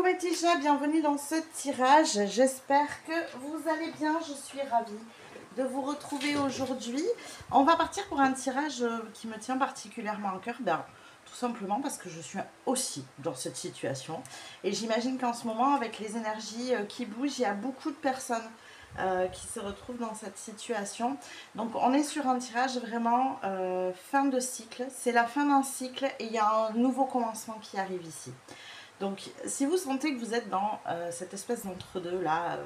mes petits chats, bienvenue dans ce tirage. J'espère que vous allez bien. Je suis ravie de vous retrouver aujourd'hui. On va partir pour un tirage qui me tient particulièrement à cœur. Tout simplement parce que je suis aussi dans cette situation. Et j'imagine qu'en ce moment, avec les énergies qui bougent, il y a beaucoup de personnes qui se retrouvent dans cette situation. Donc on est sur un tirage vraiment fin de cycle. C'est la fin d'un cycle et il y a un nouveau commencement qui arrive ici. Donc, si vous sentez que vous êtes dans cette espèce d'entre-deux là,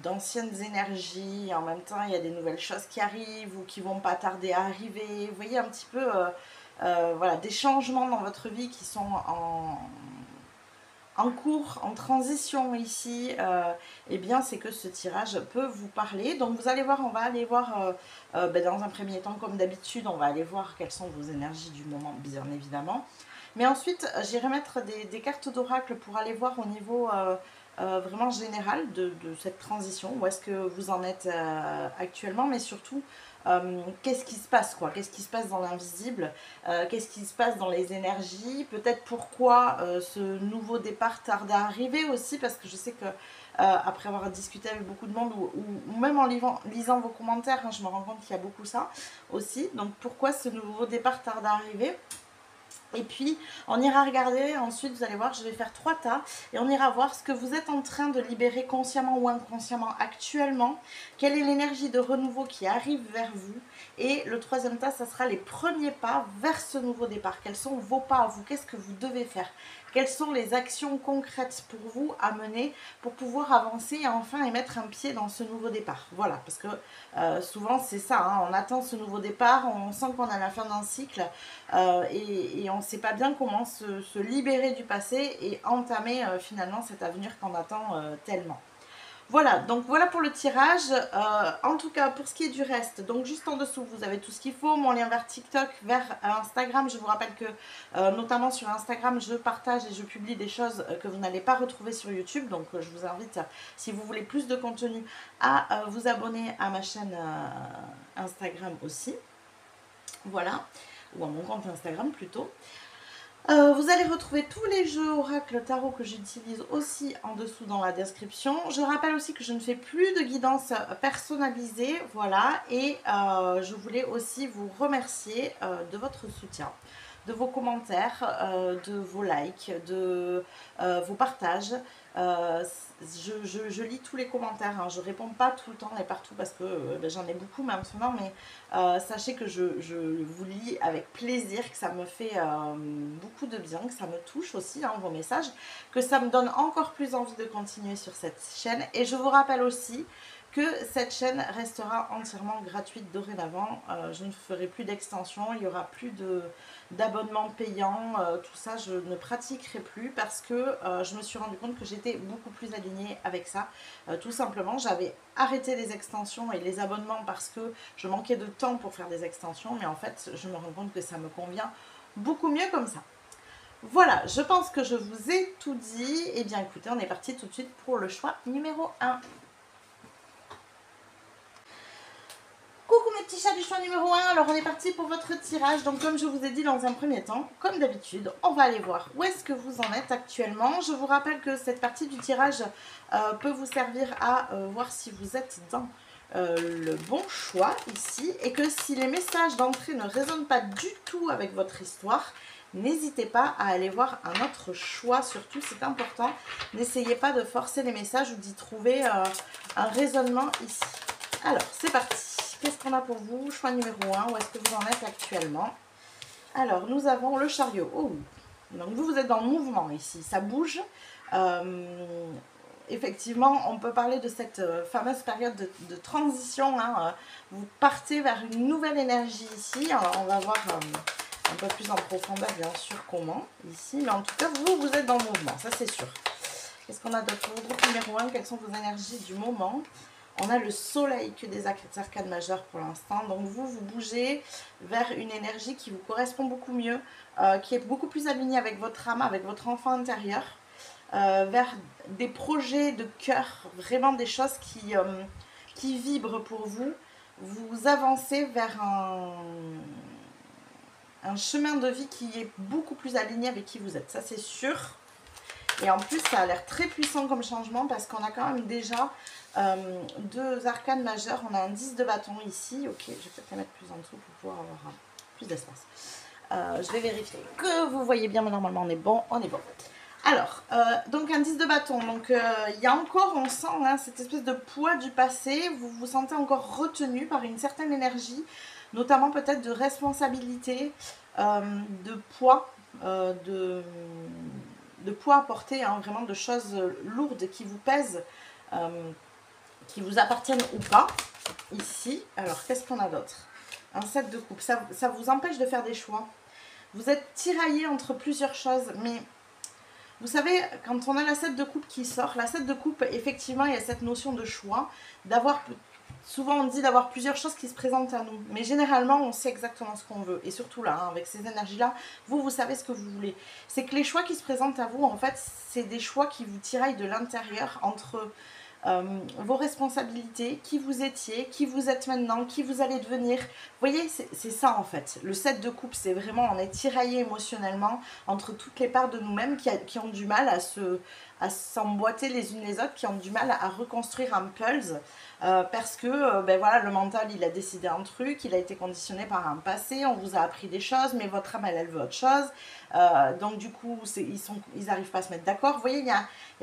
d'anciennes énergies, en même temps il y a des nouvelles choses qui arrivent ou qui vont pas tarder à arriver, vous voyez un petit peu voilà, des changements dans votre vie qui sont en cours, en transition ici, eh bien c'est que ce tirage peut vous parler. Donc vous allez voir, on va aller voir dans un premier temps, comme d'habitude, on va aller voir quelles sont vos énergies du moment, bien évidemment. Mais ensuite, j'irai mettre des cartes d'oracle pour aller voir au niveau vraiment général de cette transition, où est-ce que vous en êtes actuellement, mais surtout, qu'est-ce qui se passe, quoi? Qu'est-ce qui se passe dans l'invisible? Qu'est-ce qui se passe dans les énergies? Peut-être pourquoi ce nouveau départ tarde à arriver aussi, parce que je sais que après avoir discuté avec beaucoup de monde, ou même en lisant vos commentaires, hein, je me rends compte qu'il y a beaucoup ça aussi. Donc pourquoi ce nouveau départ tarde à arriver? Et puis, on ira regarder, ensuite vous allez voir, je vais faire 3 tas et on ira voir ce que vous êtes en train de libérer consciemment ou inconsciemment actuellement, quelle est l'énergie de renouveau qui arrive vers vous. Et le troisième tas, ça sera les premiers pas vers ce nouveau départ. Quels sont vos pas à vous? Qu'est-ce que vous devez faire? Quelles sont les actions concrètes pour vous à mener pour pouvoir avancer et enfin émettre un pied dans ce nouveau départ? Voilà, parce que souvent c'est ça, hein, on attend ce nouveau départ, on sent qu'on a la fin d'un cycle et on ne sait pas bien comment se libérer du passé et entamer finalement cet avenir qu'on attend tellement. Voilà, donc voilà pour le tirage. En tout cas, pour ce qui est du reste, donc juste en dessous, vous avez tout ce qu'il faut. Mon lien vers TikTok, vers Instagram. Je vous rappelle que, notamment sur Instagram, je partage et je publie des choses que vous n'allez pas retrouver sur YouTube. Donc, je vous invite, si vous voulez plus de contenu, à vous abonner à ma chaîne Instagram aussi. Voilà, ou à mon compte Instagram plutôt. Vous allez retrouver tous les jeux Oracle Tarot que j'utilise aussi en dessous dans la description. Je rappelle aussi que je ne fais plus de guidance personnalisée, voilà, et je voulais aussi vous remercier de votre soutien, de vos commentaires, de vos likes, de vos partages. Je lis tous les commentaires, hein. Je ne réponds pas tout le temps et partout parce que j'en ai beaucoup même en ce moment, mais sachez que je vous lis avec plaisir, que ça me fait beaucoup de bien, que ça me touche aussi, hein, vos messages, que ça me donne encore plus envie de continuer sur cette chaîne. Et je vous rappelle aussi que cette chaîne restera entièrement gratuite dorénavant. Je ne ferai plus d'extension, il n'y aura plus d'abonnement payant, tout ça je ne pratiquerai plus parce que je me suis rendu compte que j'étais beaucoup plus alignée avec ça. Tout simplement, j'avais arrêté les extensions et les abonnements parce que je manquais de temps pour faire des extensions, mais en fait je me rends compte que ça me convient beaucoup mieux comme ça. Voilà, je pense que je vous ai tout dit. Et bien écoutez, on est parti tout de suite pour le choix numéro 1. Coucou mes petits chats du choix numéro 1, alors on est parti pour votre tirage. Donc comme je vous ai dit dans un premier temps, comme d'habitude, on va aller voir où est-ce que vous en êtes actuellement. Je vous rappelle que cette partie du tirage peut vous servir à voir si vous êtes dans le bon choix ici. Et que si les messages d'entrée ne résonnent pas du tout avec votre histoire, n'hésitez pas à aller voir un autre choix, surtout c'est important. N'essayez pas de forcer les messages ou d'y trouver un raisonnement ici. Alors c'est parti. Qu'est-ce qu'on a pour vous? Choix numéro 1, où est-ce que vous en êtes actuellement? Alors, nous avons le chariot. Oh. Donc, vous êtes dans le mouvement ici, ça bouge. Effectivement, on peut parler de cette fameuse période de transition. Hein. Vous partez vers une nouvelle énergie ici. Alors, on va voir un peu plus en profondeur, bien sûr, comment ici. Mais en tout cas, vous êtes dans le mouvement, ça c'est sûr. Qu'est-ce qu'on a d'autre? Groupe numéro 1, quelles sont vos énergies du moment? On a le soleil, que des arcades majeures pour l'instant. Donc vous bougez vers une énergie qui vous correspond beaucoup mieux, qui est beaucoup plus alignée avec votre âme, avec votre enfant intérieur, vers des projets de cœur, vraiment des choses qui vibrent pour vous. Vous avancez vers un chemin de vie qui est beaucoup plus aligné avec qui vous êtes, ça c'est sûr. Et en plus, ça a l'air très puissant comme changement parce qu'on a quand même déjà 2 arcanes majeures. On a un 10 de bâton ici. Ok, je vais peut-être les mettre plus en dessous pour pouvoir avoir plus d'espace. Je vais vérifier que vous voyez bien, mais normalement on est bon, on est bon. Alors, donc un 10 de bâton, donc il y a encore, on sent hein, cette espèce de poids du passé, vous vous sentez encore retenu par une certaine énergie, notamment peut-être de responsabilité, de poids, de poids à porter, hein, vraiment de choses lourdes qui vous pèsent, qui vous appartiennent ou pas, ici. Alors, qu'est-ce qu'on a d'autre? Un 7 de coupe, ça vous empêche de faire des choix. Vous êtes tiraillé entre plusieurs choses, mais vous savez, quand on a la 7 de coupe qui sort, la 7 de coupe, effectivement, il y a cette notion de choix, d'avoir, souvent on dit d'avoir plusieurs choses qui se présentent à nous, mais généralement on sait exactement ce qu'on veut, et surtout là, hein, avec ces énergies-là, vous savez ce que vous voulez. C'est que les choix qui se présentent à vous, en fait, c'est des choix qui vous tiraillent de l'intérieur entre vos responsabilités, qui vous étiez, qui vous êtes maintenant, qui vous allez devenir. Vous voyez, c'est ça en fait. Le 7 de coupe, c'est vraiment, on est tiraillé émotionnellement entre toutes les parts de nous-mêmes qui ont du mal à s'emboîter les unes les autres, qui ont du mal à reconstruire un pulse. Parce que ben voilà, le mental il a décidé un truc, il a été conditionné par un passé, on vous a appris des choses, mais votre âme elle veut autre chose. Donc du coup ils n'arrivent pas à se mettre d'accord. Vous voyez, il y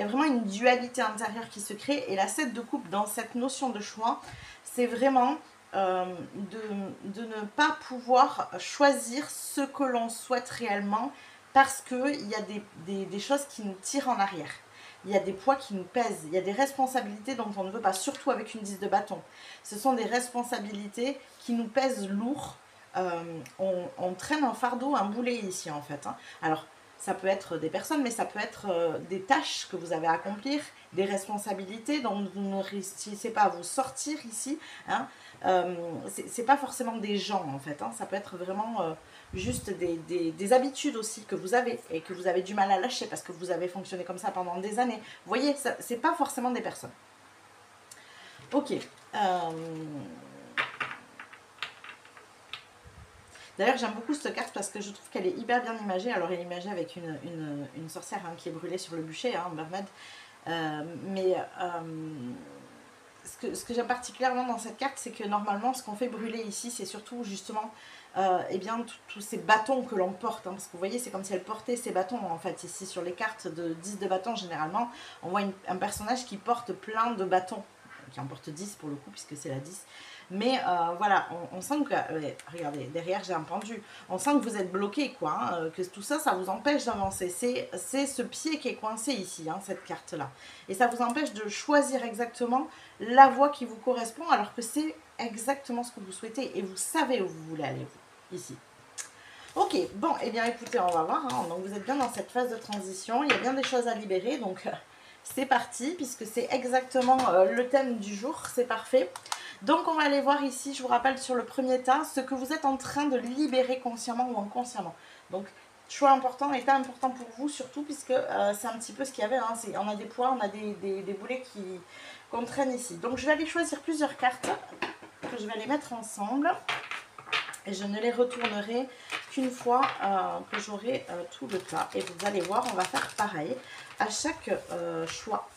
a vraiment une dualité intérieure qui se crée, et la 7 de coupe dans cette notion de choix, c'est vraiment de ne pas pouvoir choisir ce que l'on souhaite réellement, parce qu'il y a des choses qui nous tirent en arrière. Il y a des poids qui nous pèsent, il y a des responsabilités dont on ne veut pas, surtout avec une 10 de bâton. Ce sont des responsabilités qui nous pèsent lourd. On traîne un fardeau, un boulet ici en fait. Hein. Alors, ça peut être des personnes, mais ça peut être des tâches que vous avez à accomplir, des responsabilités dont vous ne réussissez pas à vous sortir ici. Hein. C'est pas forcément des gens en fait. Hein. Ça peut être vraiment juste des habitudes aussi que vous avez et que vous avez du mal à lâcher parce que vous avez fonctionné comme ça pendant des années. Vous voyez, c'est pas forcément des personnes. Ok. D'ailleurs, j'aime beaucoup cette carte parce que je trouve qu'elle est hyper bien imagée. Alors, elle est imagée avec une sorcière hein, qui est brûlée sur le bûcher, hein, Mermaid. Ce que j'aime particulièrement dans cette carte, c'est que normalement, ce qu'on fait brûler ici, c'est surtout justement eh bien, tous ces bâtons que l'on porte. Hein, parce que vous voyez, c'est comme si elle portait ces bâtons, en fait. Ici, sur les cartes de 10 de bâtons, généralement, on voit un personnage qui porte plein de bâtons. Qui en porte 10 pour le coup, puisque c'est la 10. Mais voilà, on sent que, regardez, derrière j'ai un pendu, on sent que vous êtes bloqué, quoi, hein, que tout ça, ça vous empêche d'avancer. C'est ce pied qui est coincé ici, hein, cette carte-là. Et ça vous empêche de choisir exactement la voie qui vous correspond, alors que c'est exactement ce que vous souhaitez, et vous savez où vous voulez aller, vous, ici. Ok, bon, eh bien écoutez, on va voir, hein, donc vous êtes bien dans cette phase de transition, il y a bien des choses à libérer, donc c'est parti, puisque c'est exactement le thème du jour, c'est parfait. Donc on va aller voir ici, je vous rappelle sur le premier tas, ce que vous êtes en train de libérer consciemment ou inconsciemment. Donc choix important et pas important pour vous surtout, puisque c'est un petit peu ce qu'il y avait, hein, on a des poids, on a des boulets qu'on traîne ici. Donc je vais aller choisir plusieurs cartes, que je vais les mettre ensemble, et je ne les retournerai qu'une fois que j'aurai tout le tas. Et vous allez voir, on va faire pareil à chaque choix.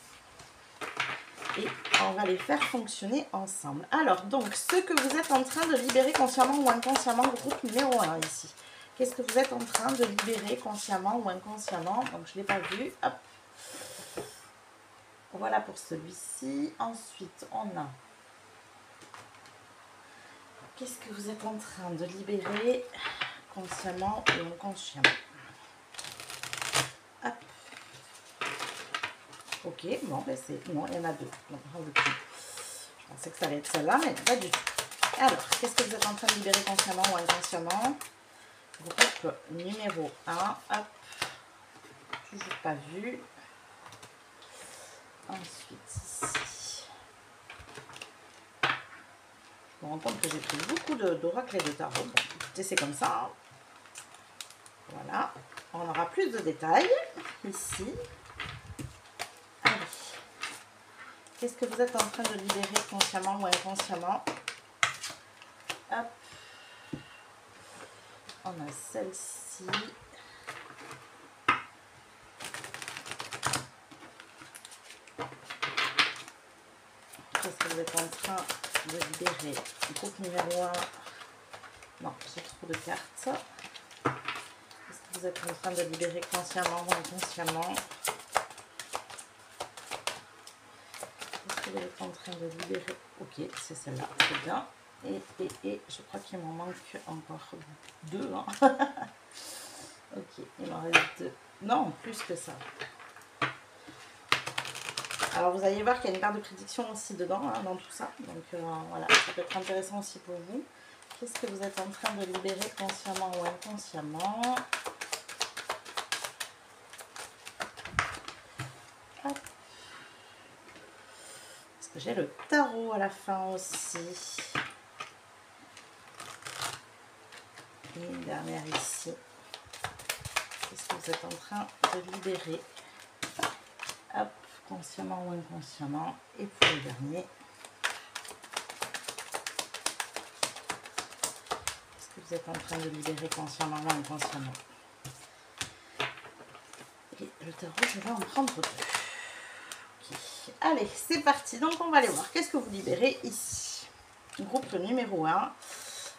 Et on va les faire fonctionner ensemble. Alors, donc, ce que vous êtes en train de libérer consciemment ou inconsciemment, groupe numéro 1 ici. Qu'est-ce que vous êtes en train de libérer consciemment ou inconsciemment? Donc, je ne l'ai pas vu. Hop. Voilà pour celui-ci. Ensuite, on a... Qu'est-ce que vous êtes en train de libérer consciemment ou inconsciemment? Hop. Ok, bon, ben c'est... Non, il y en a deux. Donc, je pensais que ça allait être celle-là, mais pas du tout. Alors, qu'est-ce que vous êtes en train de libérer consciemment ou inconsciemment? Groupe numéro 1. Hop. Toujours pas vu. Ensuite, ici. Je me rends compte que j'ai pris beaucoup d'oracles et de tarot. Bon, écoutez, c'est comme ça. Hein. Voilà. On aura plus de détails ici. Qu'est-ce que vous êtes en train de libérer consciemment ou inconsciemment? Hop. On a celle-ci. Qu'est-ce que vous êtes en train de libérer? Groupe numéro 1. Non, j'ai trop de cartes. Qu'est-ce que vous êtes en train de libérer consciemment ou inconsciemment? Qu'est-ce que vous êtes en train de libérer? Ok, c'est celle-là, c'est bien. Et je crois qu'il m'en manque encore 2. Hein. Ok, il m'en reste 2. Non, plus que ça. Alors vous allez voir qu'il y a une part de prédiction aussi dedans, hein, dans tout ça. Donc voilà, ça peut être intéressant aussi pour vous. Qu'est-ce que vous êtes en train de libérer consciemment ou inconsciemment? Hop. Parce que j'ai le tarot à la fin aussi. Et une dernière ici. Qu'est-ce que vous êtes en train de libérer? Hop, consciemment ou inconsciemment. Et pour le dernier, qu'est-ce que vous êtes en train de libérer consciemment ou inconsciemment? Et le tarot, je vais en prendre 2. Okay. Allez, c'est parti. Donc, on va aller voir. Qu'est-ce que vous libérez ici? Groupe numéro 1.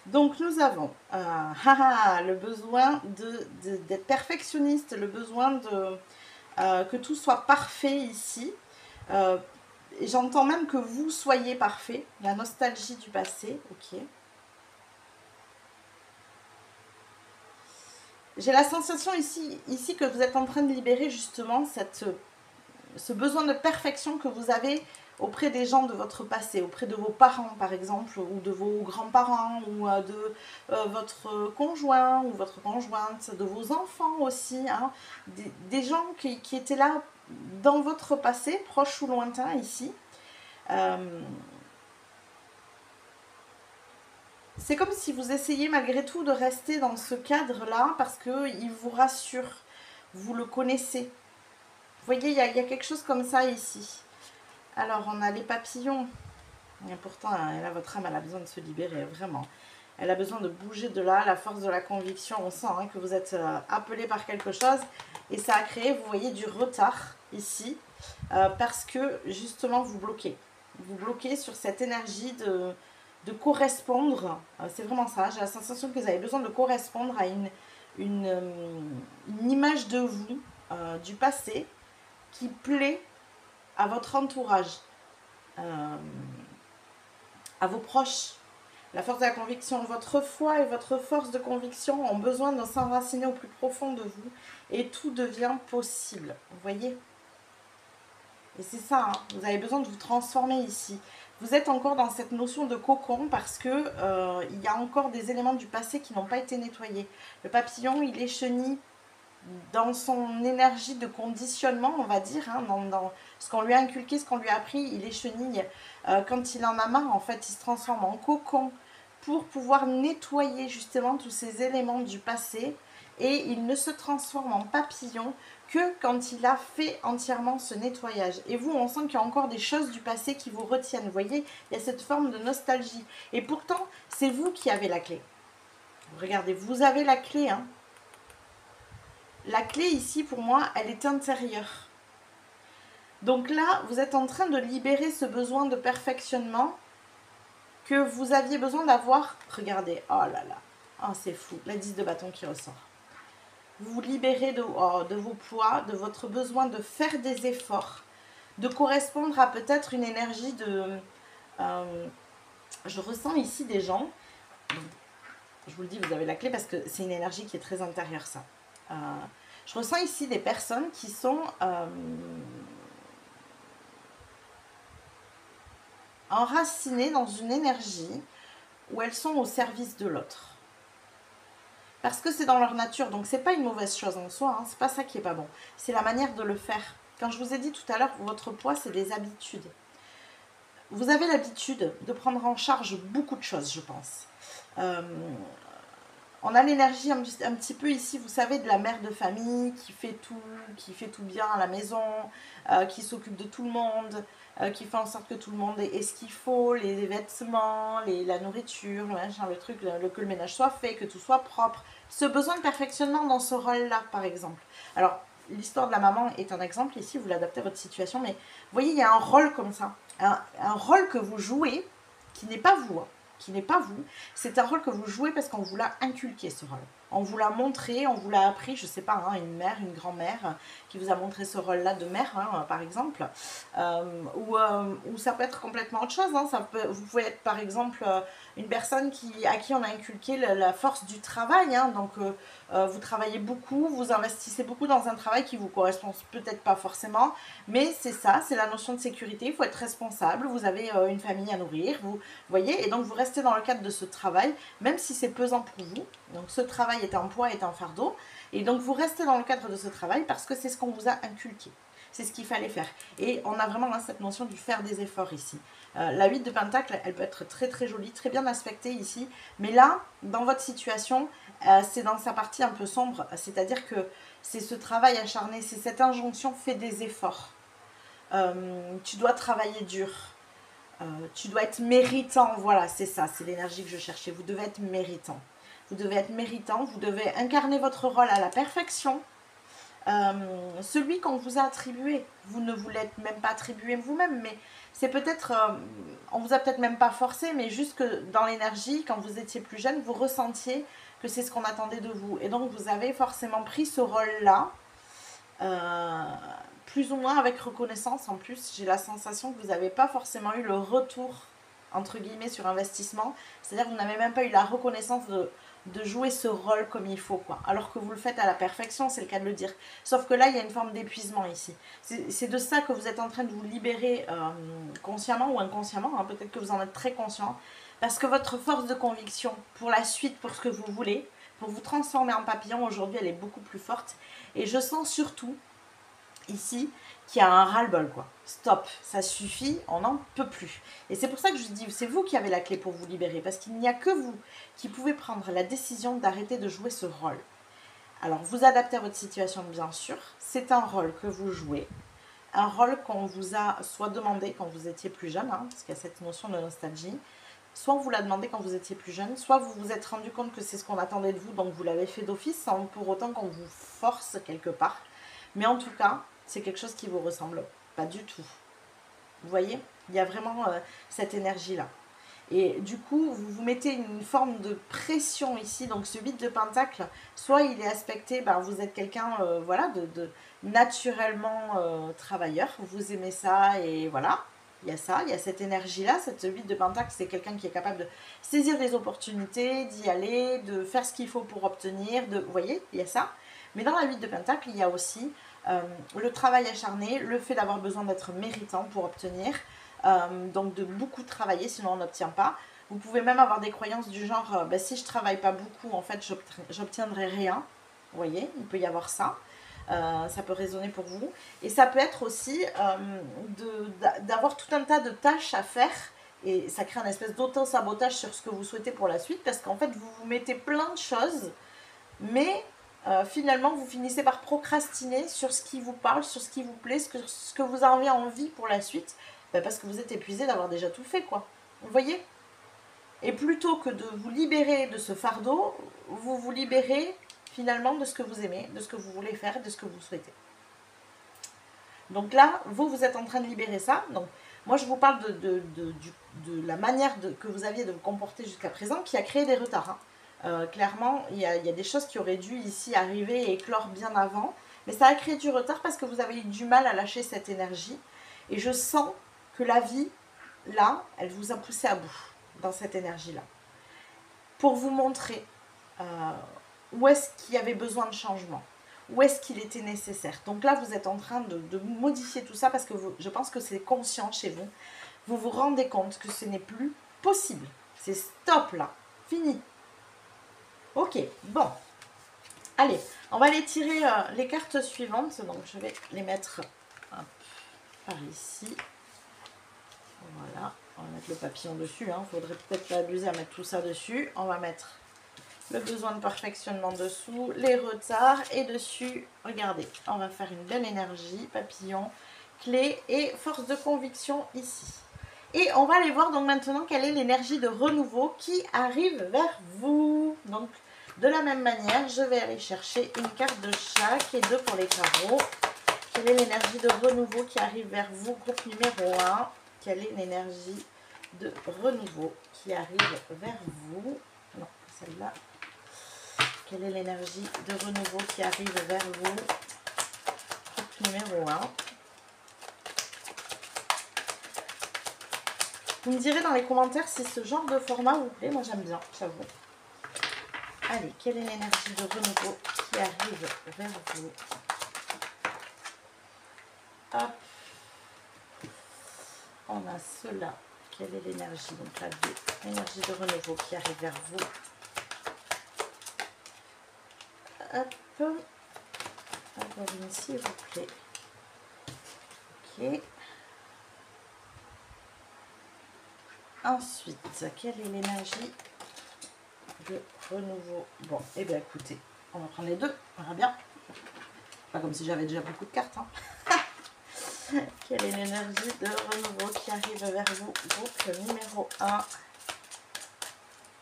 Donc, nous avons le besoin d'être perfectionniste, le besoin de que tout soit parfait ici. J'entends même que vous soyez parfait. La nostalgie du passé. Ok. J'ai la sensation ici que vous êtes en train de libérer justement ce besoin de perfection que vous avez auprès des gens de votre passé, auprès de vos parents par exemple, ou de vos grands-parents, ou de votre conjoint ou votre conjointe, de vos enfants aussi, hein, des gens qui étaient là dans votre passé, proche ou lointain ici. C'est comme si vous essayez malgré tout de rester dans ce cadre-là parce qu'il vous rassure, vous le connaissez. Vous voyez, il y a quelque chose comme ça ici. Alors, on a les papillons. Et pourtant, là, votre âme, elle a besoin de se libérer, vraiment. Elle a besoin de bouger de là, la force de la conviction. On sent hein, que vous êtes appelé par quelque chose. Et ça a créé, vous voyez, du retard ici. Parce que, justement, vous bloquez. Vous bloquez sur cette énergie de correspondre. C'est vraiment ça. J'ai la sensation que vous avez besoin de correspondre à une image de vous, du passé, qui plaît à votre entourage, à vos proches. La force de la conviction, votre foi et votre force de conviction ont besoin de s'enraciner au plus profond de vous et tout devient possible. Vous voyez? Et c'est ça, hein, vous avez besoin de vous transformer ici. Vous êtes encore dans cette notion de cocon parce que il y a encore des éléments du passé qui n'ont pas été nettoyés. Le papillon, il est chenille dans son énergie de conditionnement, on va dire, hein, dans ce qu'on lui a inculqué, ce qu'on lui a appris, il est chenille. Quand il en a marre, en fait, il se transforme en cocon pour pouvoir nettoyer justement tous ces éléments du passé et il ne se transforme en papillon que quand il a fait entièrement ce nettoyage. Et vous, on sent qu'il y a encore des choses du passé qui vous retiennent. Vous voyez, il y a cette forme de nostalgie. Et pourtant, c'est vous qui avez la clé. Regardez, vous avez la clé, hein. La clé ici, pour moi, elle est intérieure. Donc là, vous êtes en train de libérer ce besoin de perfectionnement que vous aviez besoin d'avoir. Regardez, oh là là, oh, c'est fou, la 10 de bâton qui ressort. Vous vous libérez de vos poids, de votre besoin de faire des efforts, de correspondre à peut-être une énergie de... je ressens ici des gens, je vous le dis, vous avez la clé parce que c'est une énergie qui est très intérieure, ça. Je ressens ici des personnes qui sont enracinées dans une énergie où elles sont au service de l'autre. Parce que c'est dans leur nature, donc c'est pas une mauvaise chose en soi, hein, c'est pas ça qui est pas bon. C'est la manière de le faire. Quand je vous ai dit tout à l'heure, votre poids, c'est des habitudes. Vous avez l'habitude de prendre en charge beaucoup de choses, je pense. On a l'énergie un petit peu ici, vous savez, de la mère de famille qui fait tout bien à la maison, qui s'occupe de tout le monde, qui fait en sorte que tout le monde ait ce qu'il faut, les vêtements, la nourriture, le truc, que le ménage soit fait, que tout soit propre. Ce besoin de perfectionnement dans ce rôle-là, par exemple. Alors, l'histoire de la maman est un exemple ici, vous l'adaptez à votre situation, mais vous voyez, il y a un rôle comme ça. un rôle que vous jouez qui n'est pas vous, hein, qui n'est pas vous. C'est un rôle que vous jouez parce qu'on vous l'a inculqué, ce rôle. On vous l'a montré, on vous l'a appris, je ne sais pas, hein, une mère, une grand-mère qui vous a montré ce rôle-là de mère, hein, par exemple. Ou ça peut être complètement autre chose. Hein, vous pouvez être, par exemple, une personne à qui on a inculqué la force du travail. Hein, donc, vous travaillez beaucoup, vous investissez beaucoup dans un travail qui vous correspond peut-être pas forcément. Mais c'est ça, c'est la notion de sécurité. Il faut être responsable. Vous avez une famille à nourrir, vous voyez. Et donc, vous restez dans le cadre de ce travail, même si c'est pesant pour vous. Donc, ce travail est un poids, est un fardeau. Et donc, vous restez dans le cadre de ce travail parce que c'est ce qu'on vous a inculqué. C'est ce qu'il fallait faire. Et on a vraiment là, cette notion du faire des efforts ici. La 8 de Pentacle, elle peut être très très jolie, très bien aspectée ici. Mais là, dans votre situation, c'est dans sa partie un peu sombre. C'est-à-dire que c'est ce travail acharné, c'est cette injonction, fais des efforts. Tu dois travailler dur. Tu dois être méritant. Voilà, c'est ça, c'est l'énergie que je cherchais. Vous devez être méritant. Vous devez être méritant, vous devez incarner votre rôle à la perfection. Celui qu'on vous a attribué, vous ne vous l'êtes même pas attribué vous-même, mais c'est peut-être, on vous a peut-être même pas forcé, mais juste que dans l'énergie, quand vous étiez plus jeune, vous ressentiez que c'est ce qu'on attendait de vous. Et donc vous avez forcément pris ce rôle-là, plus ou moins avec reconnaissance. En plus, j'ai la sensation que vous n'avez pas forcément eu le retour, entre guillemets, sur investissement. C'est-à-dire que vous n'avez même pas eu la reconnaissance de jouer ce rôle comme il faut, quoi. Alors que vous le faites à la perfection, c'est le cas de le dire. Sauf que là, il y a une forme d'épuisement ici. C'est de ça que vous êtes en train de vous libérer consciemment ou inconsciemment, hein, peut-être que vous en êtes très conscient, parce que votre force de conviction pour la suite, pour ce que vous voulez, pour vous transformer en papillon, aujourd'hui, elle est beaucoup plus forte. Et je sens surtout, ici, qu'il y a un ras-le-bol, quoi. Stop, ça suffit, on n'en peut plus. Et c'est pour ça que je dis, c'est vous qui avez la clé pour vous libérer, parce qu'il n'y a que vous qui pouvez prendre la décision d'arrêter de jouer ce rôle. Alors, vous adaptez à votre situation, bien sûr. C'est un rôle que vous jouez, un rôle qu'on vous a soit demandé quand vous étiez plus jeune, hein, parce qu'il y a cette notion de nostalgie, soit on vous l'a demandé quand vous étiez plus jeune, soit vous vous êtes rendu compte que c'est ce qu'on attendait de vous, donc vous l'avez fait d'office, sans pour autant qu'on vous force quelque part. Mais en tout cas, c'est quelque chose qui vous ressemble pas du tout. Vous voyez, il y a vraiment cette énergie-là. Et du coup, vous vous mettez une forme de pression ici. Donc ce 8 de Pentacle, soit il est aspecté, ben, vous êtes quelqu'un voilà, de naturellement travailleur. Vous aimez ça et voilà. Il y a ça, il y a cette énergie-là. Cette 8 de Pentacle, c'est quelqu'un qui est capable de saisir des opportunités, d'y aller, de faire ce qu'il faut pour obtenir. Vous voyez, il y a ça. Mais dans la 8 de Pentacle, il y a aussi le travail acharné, le fait d'avoir besoin d'être méritant pour obtenir, donc de beaucoup travailler, sinon on n'obtient pas. Vous pouvez même avoir des croyances du genre, si je travaille pas beaucoup, en fait, j'obtiendrai rien. Vous voyez, il peut y avoir ça. Ça peut résonner pour vous. Et ça peut être aussi d'avoir tout un tas de tâches à faire. Et ça crée un espèce d'auto-sabotage sur ce que vous souhaitez pour la suite. Parce qu'en fait, vous vous mettez plein de choses. Mais finalement, vous finissez par procrastiner sur ce qui vous parle, sur ce qui vous plaît, ce que vous avez envie pour la suite. Parce que vous êtes épuisé d'avoir déjà tout fait, quoi. Vous voyez ? Et plutôt que de vous libérer de ce fardeau, vous vous libérez finalement de ce que vous aimez, de ce que vous voulez faire, de ce que vous souhaitez. Donc là, vous êtes en train de libérer ça. Donc, moi, je vous parle de la manière que vous aviez de vous comporter jusqu'à présent qui a créé des retards. Hein. Clairement, il y a des choses qui auraient dû ici arriver et éclore bien avant. Mais ça a créé du retard parce que vous avez eu du mal à lâcher cette énergie. Et je sens que la vie, là, elle vous a poussé à bout dans cette énergie-là. Pour vous montrer où est-ce qu'il y avait besoin de changement, où est-ce qu'il était nécessaire. Donc là, vous êtes en train de modifier tout ça parce que je pense que c'est conscient chez vous. Vous vous rendez compte que ce n'est plus possible. C'est stop là, fini. Ok, bon. Allez, on va aller tirer les cartes suivantes. Donc je vais les mettre par ici. Voilà, on va mettre le papillon dessus. Hein. Faudrait peut-être pas abuser à mettre tout ça dessus. On va mettre le besoin de perfectionnement dessous, les retards et dessus, regardez, on va faire une belle énergie, papillon, clé et force de conviction ici. Et on va aller voir donc maintenant quelle est l'énergie de renouveau qui arrive vers vous. Donc de la même manière, je vais aller chercher une carte de chaque et 2 pour les carreaux. Quelle est l'énergie de renouveau qui arrive vers vous, groupe numéro 1, quelle est l'énergie de renouveau qui arrive vers vous? Non, celle-là. Quelle est l'énergie de renouveau qui arrive vers vous? Groupe numéro 1. Vous me direz dans les commentaires si ce genre de format vous plaît. Moi, j'aime bien, j'avoue. Allez, quelle est l'énergie de renouveau qui arrive vers vous? Hop. On a cela. Quelle est l'énergie? Donc la 2. L'énergie de renouveau qui arrive vers vous. Hop. Encore une, s'il vous plaît. Ok. Ensuite, quelle est l'énergie de renouveau? Bon, et bien écoutez, on va prendre les deux, on verra bien. Pas comme si j'avais déjà beaucoup de cartes. Hein. Quelle est l'énergie de renouveau qui arrive vers vous? Groupe numéro 1.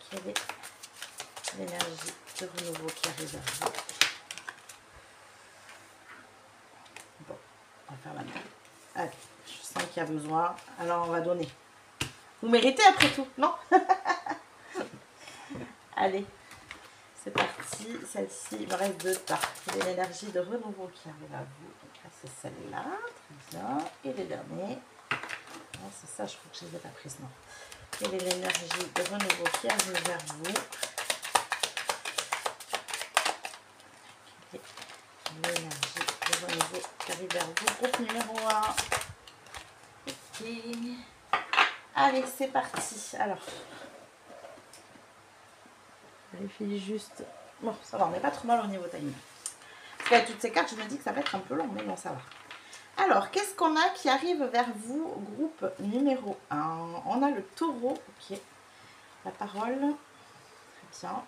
Quelle est l'énergie de renouveau qui arrive vers vous? Bon, on va faire la même. Allez, je sens qu'il y a besoin, alors on va donner. Vous méritez après tout, non? Allez, c'est parti. Celle-ci, il me reste 2 cartes. Quelle est l'énergie de renouveau qui arrive à vous? Donc là, c'est celle-là. Très bien. Et les derniers. Non, c'est ça, je crois que je les ai pas prises, non. Quelle est l'énergie de renouveau qui arrive vers vous? Quelle est l'énergie de renouveau qui arrive vers vous? Groupe numéro 1. Ok. Allez, c'est parti. Alors, je vérifie juste. Bon, ça va, on n'est pas trop mal au niveau timing. Parce qu'avec toutes ces cartes, je me dis que ça va être un peu long, mais bon, ça va. Alors, qu'est-ce qu'on a qui arrive vers vous? Groupe numéro 1. On a le taureau. Ok. La parole. Très bien.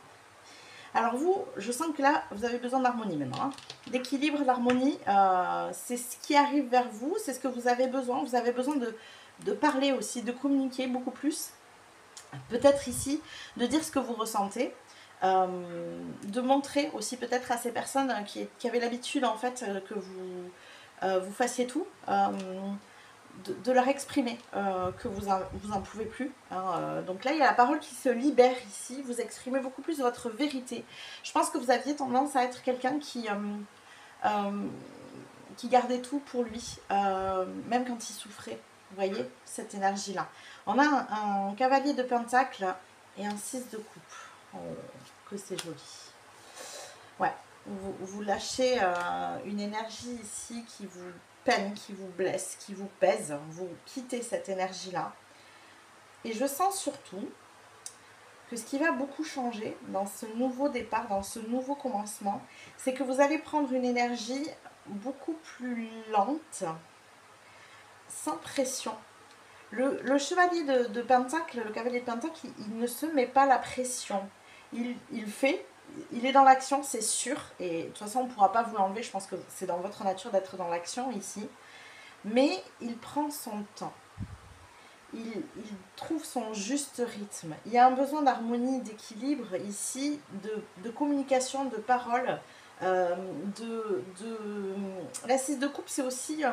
Alors vous, je sens que là, vous avez besoin d'harmonie maintenant. Hein. D'équilibre, d'harmonie, c'est ce qui arrive vers vous. C'est ce que vous avez besoin. Vous avez besoin de parler aussi, de communiquer beaucoup plus. Peut-être ici, de dire ce que vous ressentez. De montrer aussi peut-être à ces personnes qui avaient l'habitude en fait que vous fassiez tout, de leur exprimer que vous en pouvez plus. Hein. Donc là, il y a la parole qui se libère ici. Vous exprimez beaucoup plus votre vérité. Je pense que vous aviez tendance à être quelqu'un qui gardait tout pour lui, même quand il souffrait. Vous voyez, cette énergie-là. On a un cavalier de pentacle et un 6 de coupe. Oh, que c'est joli. Ouais, vous lâchez une énergie ici qui vous peine, qui vous blesse, qui vous pèse. Vous quittez cette énergie-là. Et je sens surtout que ce qui va beaucoup changer dans ce nouveau départ, dans ce nouveau commencement, c'est que vous allez prendre une énergie beaucoup plus lente, sans pression. Le chevalier de Pentacle, le cavalier de Pentacle, il ne se met pas la pression. Il fait, il est dans l'action, c'est sûr. Et de toute façon, on ne pourra pas vous l'enlever. Je pense que c'est dans votre nature d'être dans l'action ici. Mais il prend son temps. Il trouve son juste rythme. Il y a un besoin d'harmonie, d'équilibre ici, de communication, de parole. La 6 de coupe, c'est aussi,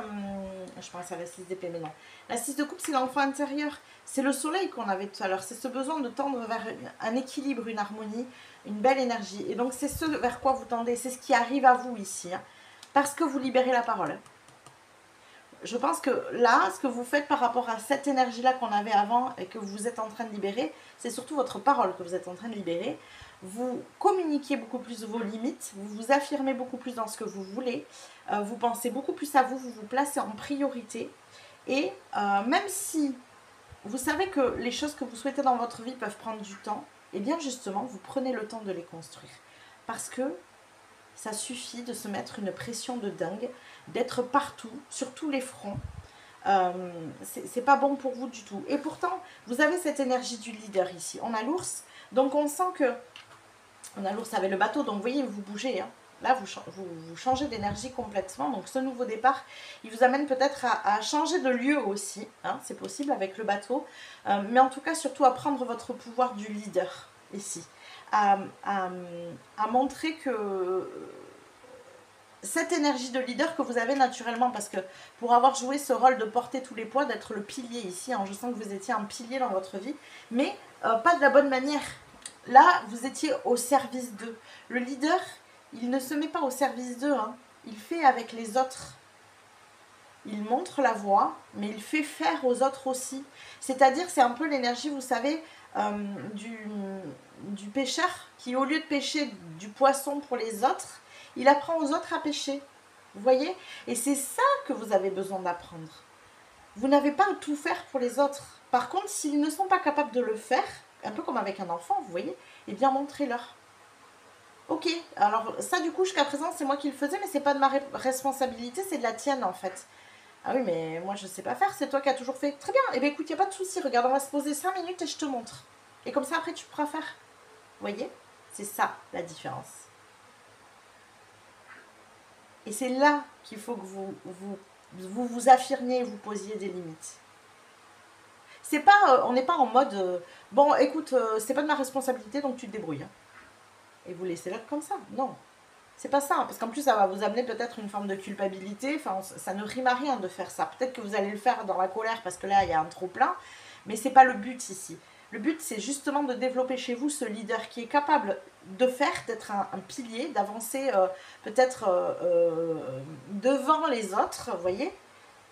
je pense à la 6 d'épée, mais non. La 6 de coupe, c'est l'enfant intérieur. C'est le soleil qu'on avait tout à l'heure. C'est ce besoin de tendre vers un équilibre, une harmonie, une belle énergie. Et donc, c'est ce vers quoi vous tendez. C'est ce qui arrive à vous ici. Hein, parce que vous libérez la parole. Je pense que là, ce que vous faites par rapport à cette énergie-là qu'on avait avant et que vous êtes en train de libérer, c'est surtout votre parole que vous êtes en train de libérer. Vous communiquez beaucoup plus vos limites, vous vous affirmez beaucoup plus dans ce que vous voulez, vous pensez beaucoup plus à vous, vous vous placez en priorité. Et même si vous savez que les choses que vous souhaitez dans votre vie peuvent prendre du temps, et bien justement, vous prenez le temps de les construire. Parce que ça suffit de se mettre une pression de dingue, d'être partout, sur tous les fronts. C'est pas bon pour vous du tout. Et pourtant, vous avez cette énergie du leader ici. On a l'ours, donc on sent que... On a l'ours avec le bateau, donc vous voyez, vous bougez. Hein. Là, vous changez d'énergie complètement. Donc ce nouveau départ, il vous amène peut-être à changer de lieu aussi. Hein, c'est possible avec le bateau. Mais en tout cas, surtout à prendre votre pouvoir du leader ici. À montrer que cette énergie de leader que vous avez naturellement, parce que pour avoir joué ce rôle de porter tous les poids, d'être le pilier ici, hein, je sens que vous étiez un pilier dans votre vie, mais pas de la bonne manière. Là, vous étiez au service d'eux. Le leader, il ne se met pas au service d'eux, hein. Il fait avec les autres. Il montre la voie, mais il fait faire aux autres aussi. C'est-à-dire, c'est un peu l'énergie, vous savez, du pêcheur qui, au lieu de pêcher du poisson pour les autres, il apprend aux autres à pêcher. Vous voyez? Et c'est ça que vous avez besoin d'apprendre. Vous n'avez pas à tout faire pour les autres. Par contre, s'ils ne sont pas capables de le faire, un peu comme avec un enfant, vous voyez, eh bien, montrez-leur. Ok, alors ça, du coup, jusqu'à présent, c'est moi qui le faisais, mais c'est pas de ma responsabilité, c'est de la tienne, en fait. Ah oui, mais moi, je sais pas faire, c'est toi qui as toujours fait. Très bien, eh bien, écoute, il n'y a pas de souci. Regarde, on va se poser 5 minutes et je te montre. Et comme ça, après, tu pourras faire. Vous voyez? C'est ça, la différence. Et c'est là qu'il faut que vous affirmiez et vous posiez des limites. C'est pas, on n'est pas en mode, bon, écoute, c'est pas de ma responsabilité, donc tu te débrouilles. Hein. Et vous laissez l'autre comme ça. Non, c'est pas ça. Parce qu'en plus, ça va vous amener peut-être une forme de culpabilité. Enfin, ça ne rime à rien de faire ça. Peut-être que vous allez le faire dans la colère parce que là, il y a un trop-plein. Mais c'est pas le but ici. Le but, c'est justement de développer chez vous ce leader qui est capable de faire, d'être un pilier, d'avancer peut-être devant les autres, vous voyez,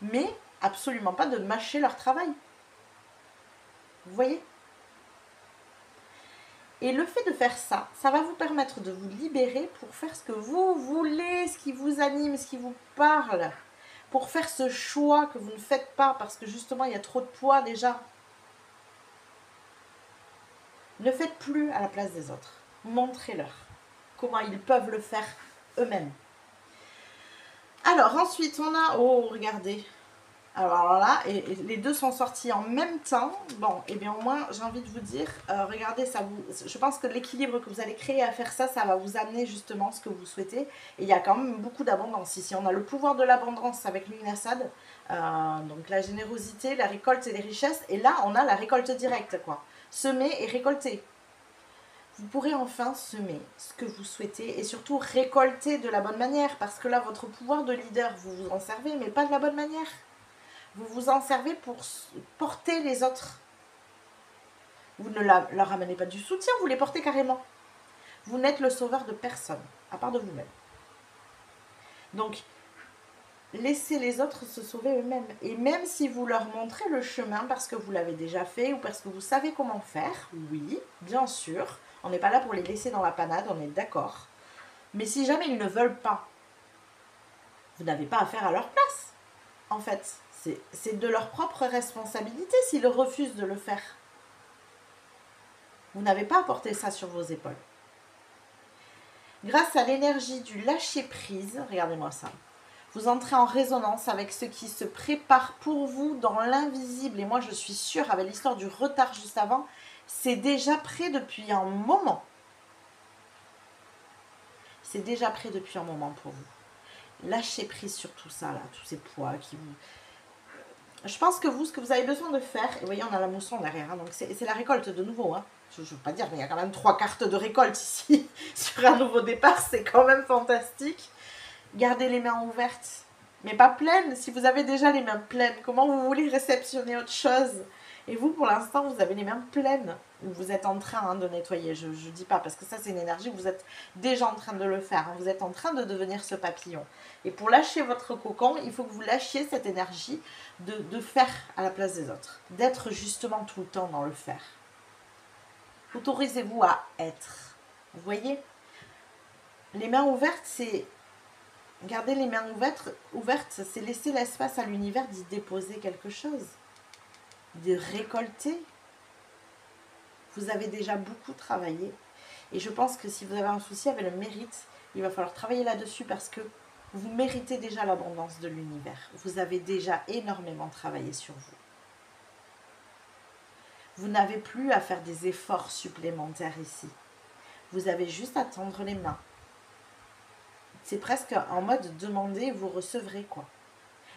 mais absolument pas de mâcher leur travail. Vous voyez? Et le fait de faire ça, ça va vous permettre de vous libérer pour faire ce que vous voulez, ce qui vous anime, ce qui vous parle, pour faire ce choix que vous ne faites pas parce que justement il y a trop de poids déjà. Ne faites plus à la place des autres. Montrez-leur comment ils peuvent le faire eux-mêmes. Alors ensuite on a, oh regardez, alors là, et les deux sont sortis en même temps. Bon, et bien au moins, j'ai envie de vous dire, regardez, je pense que l'équilibre que vous allez créer à faire ça, ça va vous amener justement ce que vous souhaitez. Et il y a quand même beaucoup d'abondance ici. On a le pouvoir de l'abondance avec l'Unasad, donc la générosité, la récolte et les richesses. Et là, on a la récolte directe, quoi. Semer et récolter. Vous pourrez enfin semer ce que vous souhaitez et surtout récolter de la bonne manière. Parce que là, votre pouvoir de leader, vous vous en servez, mais pas de la bonne manière. Vous vous en servez pour porter les autres. Vous ne leur ramenez pas du soutien, vous les portez carrément. Vous n'êtes le sauveur de personne, à part de vous-même. Donc, laissez les autres se sauver eux-mêmes. Et même si vous leur montrez le chemin parce que vous l'avez déjà fait ou parce que vous savez comment faire, oui, bien sûr, on n'est pas là pour les laisser dans la panade, on est d'accord. Mais si jamais ils ne veulent pas, vous n'avez pas à faire à leur place, en fait. C'est de leur propre responsabilité s'ils refusent de le faire. Vous n'avez pas à porter ça sur vos épaules. Grâce à l'énergie du lâcher-prise, regardez-moi ça, vous entrez en résonance avec ce qui se prépare pour vous dans l'invisible. Et moi, je suis sûre, avec l'histoire du retard juste avant, c'est déjà prêt depuis un moment. C'est déjà prêt depuis un moment pour vous. Lâchez prise sur tout ça, là, tous ces poids qui vous... Je pense que vous, ce que vous avez besoin de faire, et vous voyez, on a la mousson derrière, hein, donc c'est la récolte de nouveau. Hein. Je ne veux pas dire, mais il y a quand même 3 cartes de récolte ici sur un nouveau départ, c'est quand même fantastique. Gardez les mains ouvertes, mais pas pleines. Si vous avez déjà les mains pleines, comment vous voulez réceptionner autre chose? Et vous, pour l'instant, vous avez les mains pleines. Vous êtes en train de nettoyer, je ne dis pas, parce que ça, c'est une énergie, vous êtes déjà en train de le faire. Hein. Vous êtes en train de devenir ce papillon. Et pour lâcher votre cocon, il faut que vous lâchiez cette énergie de faire à la place des autres. D'être justement tout le temps dans le faire. Autorisez-vous à être. Vous voyez? Les mains ouvertes, c'est... Garder les mains ouvertes, c'est laisser l'espace à l'univers d'y déposer quelque chose. De récolter. Vous avez déjà beaucoup travaillé. Et je pense que si vous avez un souci avec le mérite, il va falloir travailler là-dessus parce que vous méritez déjà l'abondance de l'univers. Vous avez déjà énormément travaillé sur vous. Vous n'avez plus à faire des efforts supplémentaires ici. Vous avez juste à tendre les mains. C'est presque en mode demander, vous recevrez quoi.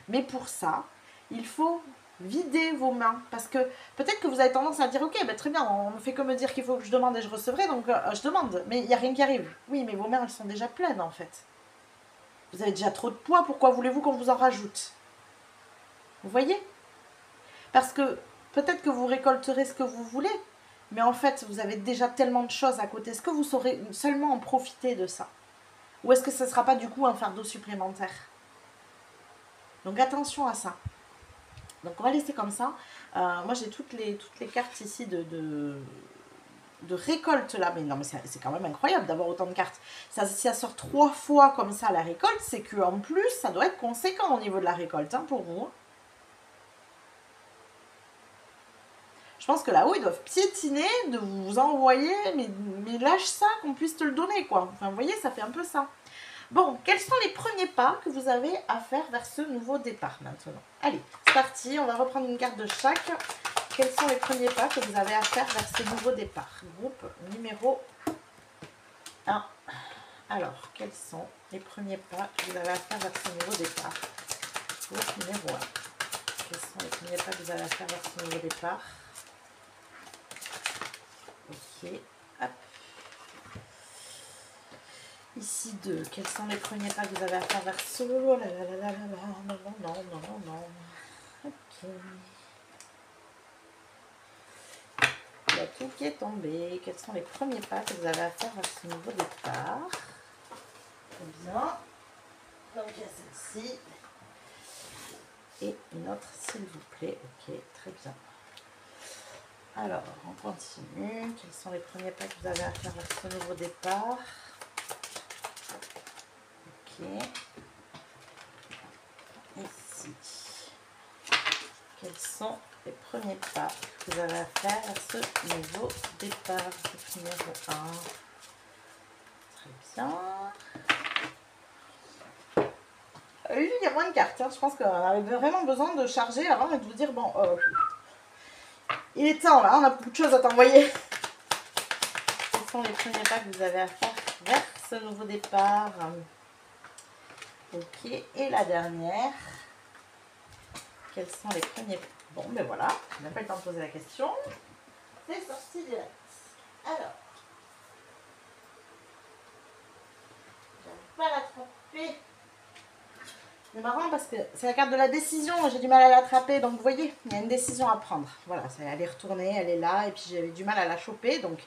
Mais pour ça, il faut vider vos mains. Parce que peut-être que vous avez tendance à dire, ok, ben très bien, on ne fait que me dire qu'il faut que je demande et je recevrai, donc je demande. Mais il n'y a rien qui arrive. Oui, mais vos mains, elles sont déjà pleines en fait. Vous avez déjà trop de poids, pourquoi voulez-vous qu'on vous en rajoute? Vous voyez? Parce que peut-être que vous récolterez ce que vous voulez, mais en fait, vous avez déjà tellement de choses à côté. Est-ce que vous saurez seulement en profiter de ça? Ou est-ce que ce ne sera pas du coup un fardeau supplémentaire? Donc attention à ça. Donc on va laisser comme ça. Moi j'ai toutes les cartes ici de récolte là. Mais non mais c'est quand même incroyable d'avoir autant de cartes. Ça, si ça sort 3 fois comme ça la récolte, c'est qu'en plus ça doit être conséquent au niveau de la récolte hein, pour vous. Je pense que là-haut, ils doivent piétiner de vous envoyer, mais lâche ça, qu'on puisse te le donner, quoi. Enfin, vous voyez, ça fait un peu ça. Bon, quels sont les premiers pas que vous avez à faire vers ce nouveau départ, maintenant? Allez, c'est parti, on va reprendre une carte de chaque. Quels sont les premiers pas que vous avez à faire vers ce nouveau départ? Groupe numéro 1. Alors, quels sont les premiers pas que vous avez à faire vers ce nouveau départ? Groupe numéro 1. Quels sont les premiers pas que vous avez à faire vers ce nouveau départ? Ok, hop. Ici 2. Quels sont les premiers pas que vous avez à faire vers ce... Oh là là là là là là. Non, non, non, non, non, non. Ok. Il y a tout qui est tombé. Quels sont les premiers pas que vous avez à faire vers ce nouveau départ? Très bien. Donc il y a celle-ci. Et une autre, s'il vous plaît. Ok, très bien. Alors, on continue. Quels sont les premiers pas que vous avez à faire vers ce nouveau départ? Ok. Ici. Quels sont les premiers pas que vous avez à faire vers ce nouveau départ? Groupe numéro 1. Très bien. Il y a moins de cartes. Hein. Je pense qu'on avait vraiment besoin de charger avant et de vous dire, bon, il est temps là, on a beaucoup de choses à t'envoyer. Quels sont les premiers pas que vous avez à faire vers ce nouveau départ? Ok, et la dernière. Quels sont les premiers... Bon, ben voilà, on n'a pas le temps de poser la question. C'est sorti direct. Alors. J'arrive pas à l'attraper. C'est marrant parce que c'est la carte de la décision, j'ai du mal à l'attraper. Donc vous voyez, il y a une décision à prendre. Voilà, elle est retournée, elle est là. Et puis j'avais du mal à la choper. Donc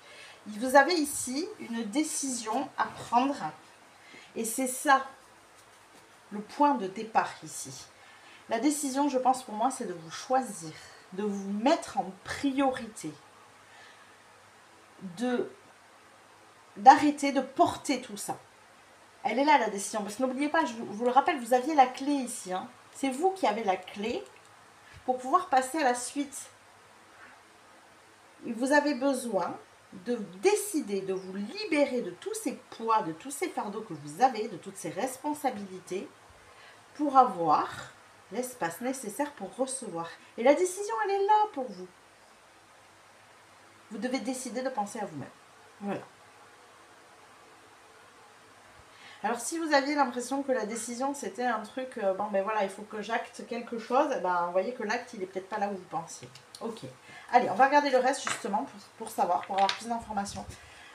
vous avez ici une décision à prendre. Et c'est ça, le point de départ ici. La décision, je pense pour moi, c'est de vous choisir, de vous mettre en priorité, d'arrêter de porter tout ça. Elle est là la décision, parce que n'oubliez pas, je vous le rappelle, vous aviez la clé ici. Hein. C'est vous qui avez la clé pour pouvoir passer à la suite. Vous avez besoin de décider, de vous libérer de tous ces poids, de tous ces fardeaux que vous avez, de toutes ces responsabilités, pour avoir l'espace nécessaire pour recevoir. Et la décision, elle est là pour vous. Vous devez décider de penser à vous-même. Voilà. Alors si vous aviez l'impression que la décision c'était un truc, bon ben voilà, il faut que j'acte quelque chose, ben vous voyez que l'acte il est peut-être pas là où vous pensiez. Ok. Allez, on va regarder le reste justement pour savoir, pour avoir plus d'informations.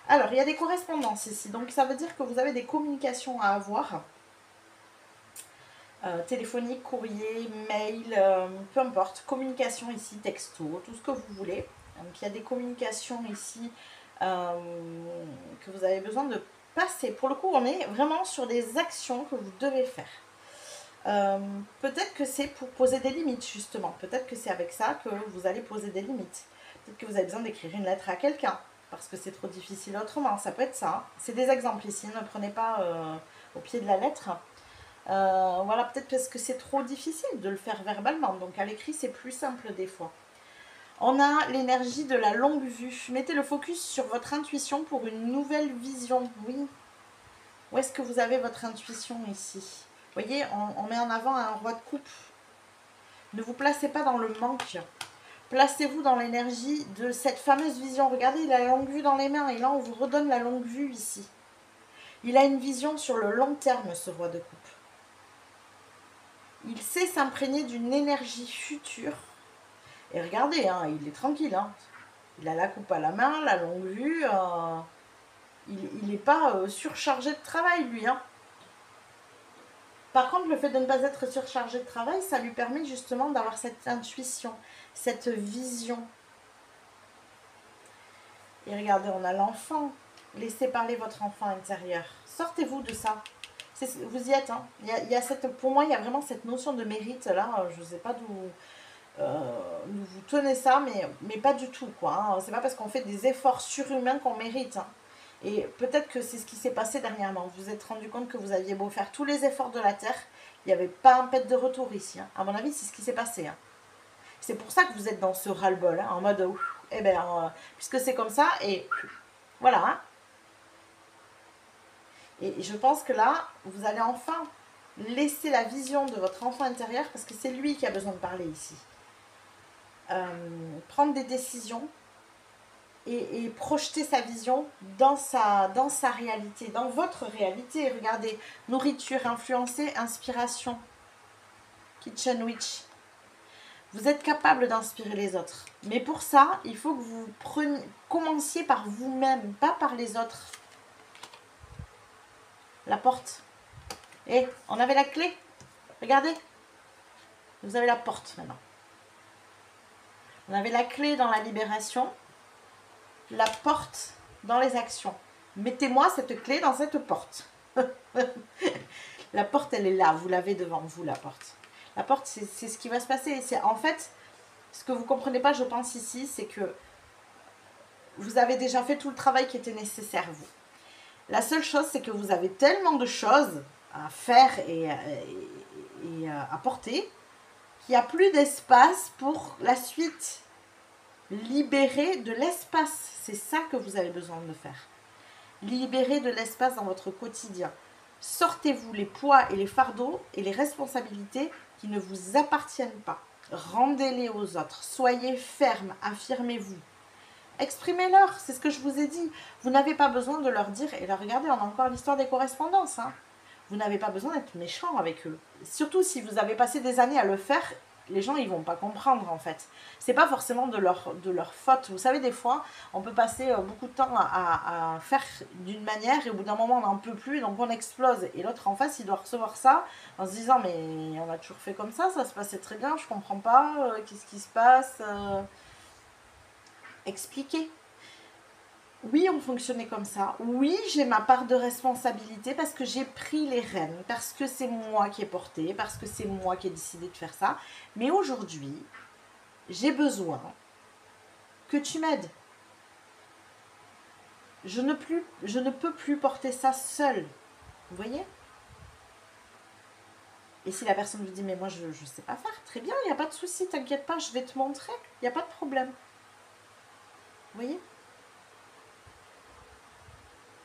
Alors, il y a des correspondances ici, donc ça veut dire que vous avez des communications à avoir. Téléphonique, courrier, mail, peu importe, communication ici, texto, tout ce que vous voulez. Donc il y a des communications ici que vous avez besoin de passer. Pour le coup, on est vraiment sur des actions que vous devez faire. Peut-être que c'est pour poser des limites, justement. Peut-être que c'est avec ça que vous allez poser des limites. Peut-être que vous avez besoin d'écrire une lettre à quelqu'un, parce que c'est trop difficile autrement. Ça peut être ça. C'est des exemples ici, ne prenez pas au pied de la lettre. Voilà, peut-être parce que c'est trop difficile de le faire verbalement. Donc à l'écrit, c'est plus simple des fois. On a l'énergie de la longue vue. Mettez le focus sur votre intuition pour une nouvelle vision. Oui. Où est-ce que vous avez votre intuition ici? Vous voyez, on met en avant un roi de coupe. Ne vous placez pas dans le manque. Placez-vous dans l'énergie de cette fameuse vision. Regardez, il a la longue vue dans les mains. Et là, on vous redonne la longue vue ici. Il a une vision sur le long terme, ce roi de coupe. Il sait s'imprégner d'une énergie future. Et regardez, hein, il est tranquille. Hein. Il a la coupe à la main, la longue vue. Il n'est pas surchargé de travail, lui. Hein. Par contre, le fait de ne pas être surchargé de travail, ça lui permet justement d'avoir cette intuition, cette vision. Et regardez, on a l'enfant. Laissez parler votre enfant intérieur. Sortez-vous de ça. Vous y êtes. Hein. Il y a pour moi, il y a vraiment cette notion de mérite. Là, je ne sais pas d'où vous tenez ça, mais pas du tout. Hein. C'est pas parce qu'on fait des efforts surhumains qu'on mérite. Hein. Et peut-être que c'est ce qui s'est passé dernièrement. Vous vous êtes rendu compte que vous aviez beau faire tous les efforts de la Terre, il n'y avait pas un pet de retour ici. Hein. À mon avis, c'est ce qui s'est passé. Hein. C'est pour ça que vous êtes dans ce ras-le-bol, hein, en mode, eh bien, puisque c'est comme ça, et voilà. Hein. Et je pense que là, vous allez enfin laisser la vision de votre enfant intérieur, parce que c'est lui qui a besoin de parler ici. Prendre des décisions et projeter sa vision dans sa réalité, dans votre réalité. Regardez, nourriture, influencer, inspiration. Kitchen Witch. Vous êtes capable d'inspirer les autres. Mais pour ça, il faut que vous commenciez par vous-même, pas par les autres. La porte. Et on avait la clé. Regardez. Vous avez la porte maintenant. On avait la clé dans la libération. La porte dans les actions. Mettez-moi cette clé dans cette porte. La porte, elle est là. Vous l'avez devant vous, la porte. La porte, c'est ce qui va se passer. En fait, ce que vous ne comprenez pas, je pense, ici, c'est que vous avez déjà fait tout le travail qui était nécessaire, vous. La seule chose, c'est que vous avez tellement de choses à faire et à porter qu'il n'y a plus d'espace pour la suite. Libérer de l'espace, c'est ça que vous avez besoin de faire. Libérer de l'espace dans votre quotidien. Sortez-vous les poids et les fardeaux et les responsabilités qui ne vous appartiennent pas. Rendez-les aux autres. Soyez ferme, affirmez-vous. Exprimez-leur, c'est ce que je vous ai dit. Vous n'avez pas besoin de leur dire, et là regardez, on a encore l'histoire des correspondances. Hein. Vous n'avez pas besoin d'être méchant avec eux. Surtout si vous avez passé des années à le faire, les gens ils vont pas comprendre en fait. C'est pas forcément de leur faute. Vous savez, des fois, on peut passer beaucoup de temps à faire d'une manière et au bout d'un moment on n'en peut plus, donc on explose. Et l'autre en face, il doit recevoir ça en se disant mais on a toujours fait comme ça se passait très bien, je comprends pas, qu'est-ce qui se passe Expliquez. Oui, on fonctionnait comme ça. Oui, j'ai ma part de responsabilité parce que j'ai pris les rênes, parce que c'est moi qui ai porté, parce que c'est moi qui ai décidé de faire ça. Mais aujourd'hui, j'ai besoin que tu m'aides. Je ne peux plus porter ça seule. Vous voyez? Et si la personne vous dit, mais moi je ne sais pas faire, très bien, il n'y a pas de souci, t'inquiète pas, je vais te montrer, il n'y a pas de problème. Vous voyez?